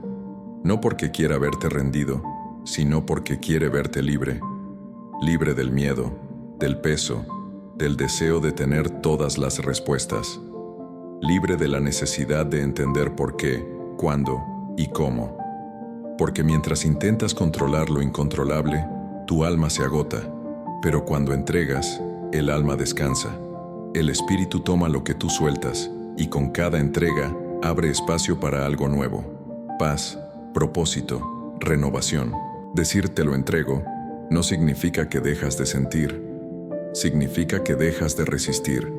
no porque quiera verte rendido, sino porque quiere verte libre, libre del miedo, del peso, del deseo de tener todas las respuestas, libre de la necesidad de entender por qué, cuándo y cómo. Porque mientras intentas controlar lo incontrolable, tu alma se agota, pero cuando entregas, el alma descansa. El espíritu toma lo que tú sueltas, y con cada entrega, abre espacio para algo nuevo. Paz, propósito, renovación. Decir te lo entrego no significa que dejas de sentir. Significa que dejas de resistir.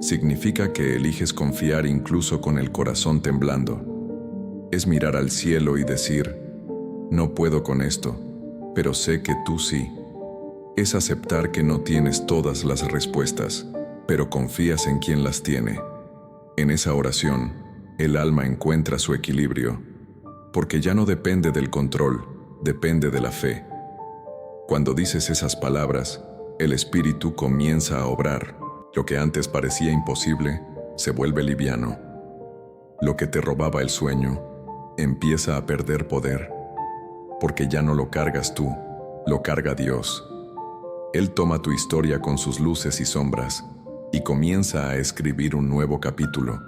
Significa que eliges confiar incluso con el corazón temblando. Es mirar al cielo y decir, no puedo con esto, pero sé que tú sí. Es aceptar que no tienes todas las respuestas, pero confías en quien las tiene. En esa oración, el alma encuentra su equilibrio, porque ya no depende del control, depende de la fe. Cuando dices esas palabras, el espíritu comienza a obrar. Lo que antes parecía imposible se vuelve liviano. Lo que te robaba el sueño empieza a perder poder, porque ya no lo cargas tú, lo carga Dios. Él toma tu historia con sus luces y sombras y comienza a escribir un nuevo capítulo.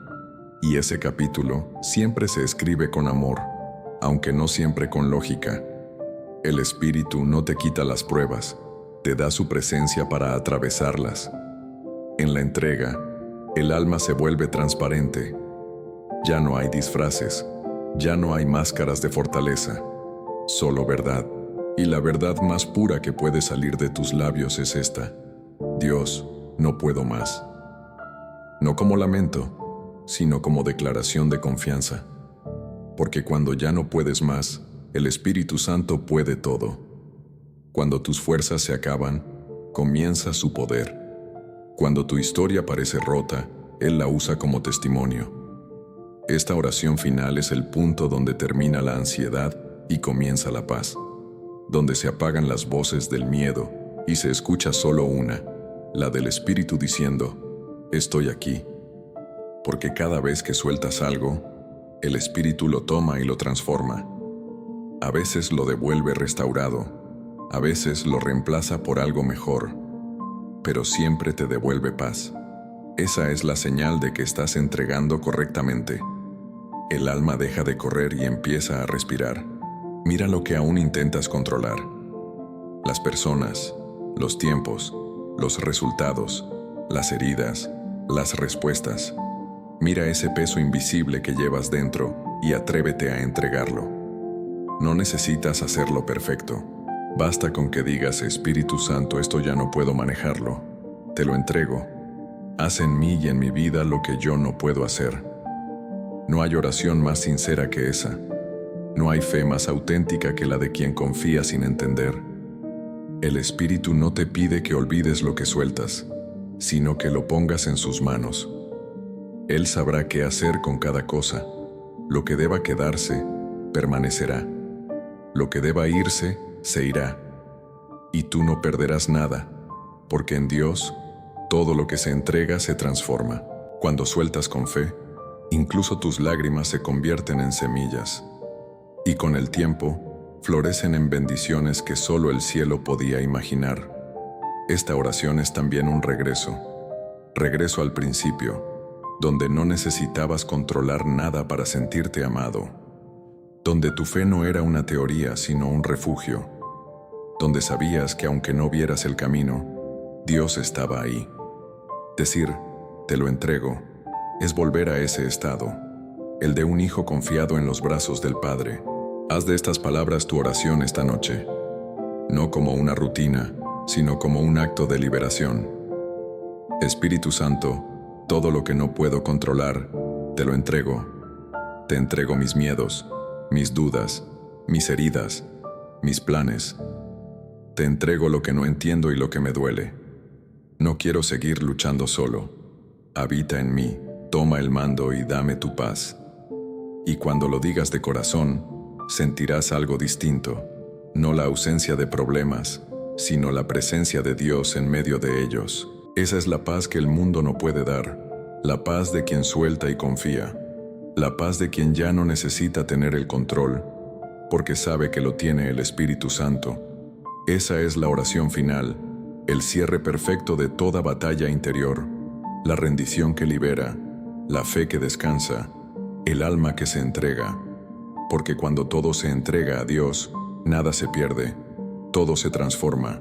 Y ese capítulo siempre se escribe con amor, aunque no siempre con lógica. El espíritu no te quita las pruebas, te da su presencia para atravesarlas. En la entrega, el alma se vuelve transparente. Ya no hay disfraces, ya no hay máscaras de fortaleza, solo verdad. Y la verdad más pura que puede salir de tus labios es esta: Dios, no puedo más. No como lamento, sino como declaración de confianza. Porque cuando ya no puedes más, el Espíritu Santo puede todo. Cuando tus fuerzas se acaban, comienza su poder. Cuando tu historia parece rota, Él la usa como testimonio. Esta oración final es el punto donde termina la ansiedad y comienza la paz, donde se apagan las voces del miedo y se escucha solo una, la del Espíritu diciendo, estoy aquí. Porque cada vez que sueltas algo, el Espíritu lo toma y lo transforma. A veces lo devuelve restaurado, a veces lo reemplaza por algo mejor, pero siempre te devuelve paz. Esa es la señal de que estás entregando correctamente. El alma deja de correr y empieza a respirar. Mira lo que aún intentas controlar. Las personas, los tiempos, los resultados, las heridas, las respuestas. Mira ese peso invisible que llevas dentro y atrévete a entregarlo. No necesitas hacerlo perfecto. Basta con que digas, Espíritu Santo, esto ya no puedo manejarlo. Te lo entrego. Haz en mí y en mi vida lo que yo no puedo hacer. No hay oración más sincera que esa. No hay fe más auténtica que la de quien confía sin entender. El Espíritu no te pide que olvides lo que sueltas, sino que lo pongas en sus manos. Él sabrá qué hacer con cada cosa. Lo que deba quedarse, permanecerá. Lo que deba irse, se irá. Y tú no perderás nada, porque en Dios, todo lo que se entrega se transforma. Cuando sueltas con fe, incluso tus lágrimas se convierten en semillas. Y con el tiempo, florecen en bendiciones que solo el cielo podía imaginar. Esta oración es también un regreso. Regreso al principio, donde no necesitabas controlar nada para sentirte amado. Donde tu fe no era una teoría, sino un refugio. Donde sabías que aunque no vieras el camino, Dios estaba ahí. Decir, te lo entrego, es volver a ese estado, el de un hijo confiado en los brazos del Padre. Haz de estas palabras tu oración esta noche, no como una rutina, sino como un acto de liberación. Espíritu Santo, todo lo que no puedo controlar, te lo entrego. Te entrego mis miedos, mis dudas, mis heridas, mis planes. Te entrego lo que no entiendo y lo que me duele. No quiero seguir luchando solo. Habita en mí, toma el mando y dame tu paz. Y cuando lo digas de corazón, sentirás algo distinto, no la ausencia de problemas, sino la presencia de Dios en medio de ellos. Esa es la paz que el mundo no puede dar, la paz de quien suelta y confía, la paz de quien ya no necesita tener el control, porque sabe que lo tiene el Espíritu Santo. Esa es la oración final, el cierre perfecto de toda batalla interior, la rendición que libera, la fe que descansa, el alma que se entrega. Porque cuando todo se entrega a Dios, nada se pierde, todo se transforma.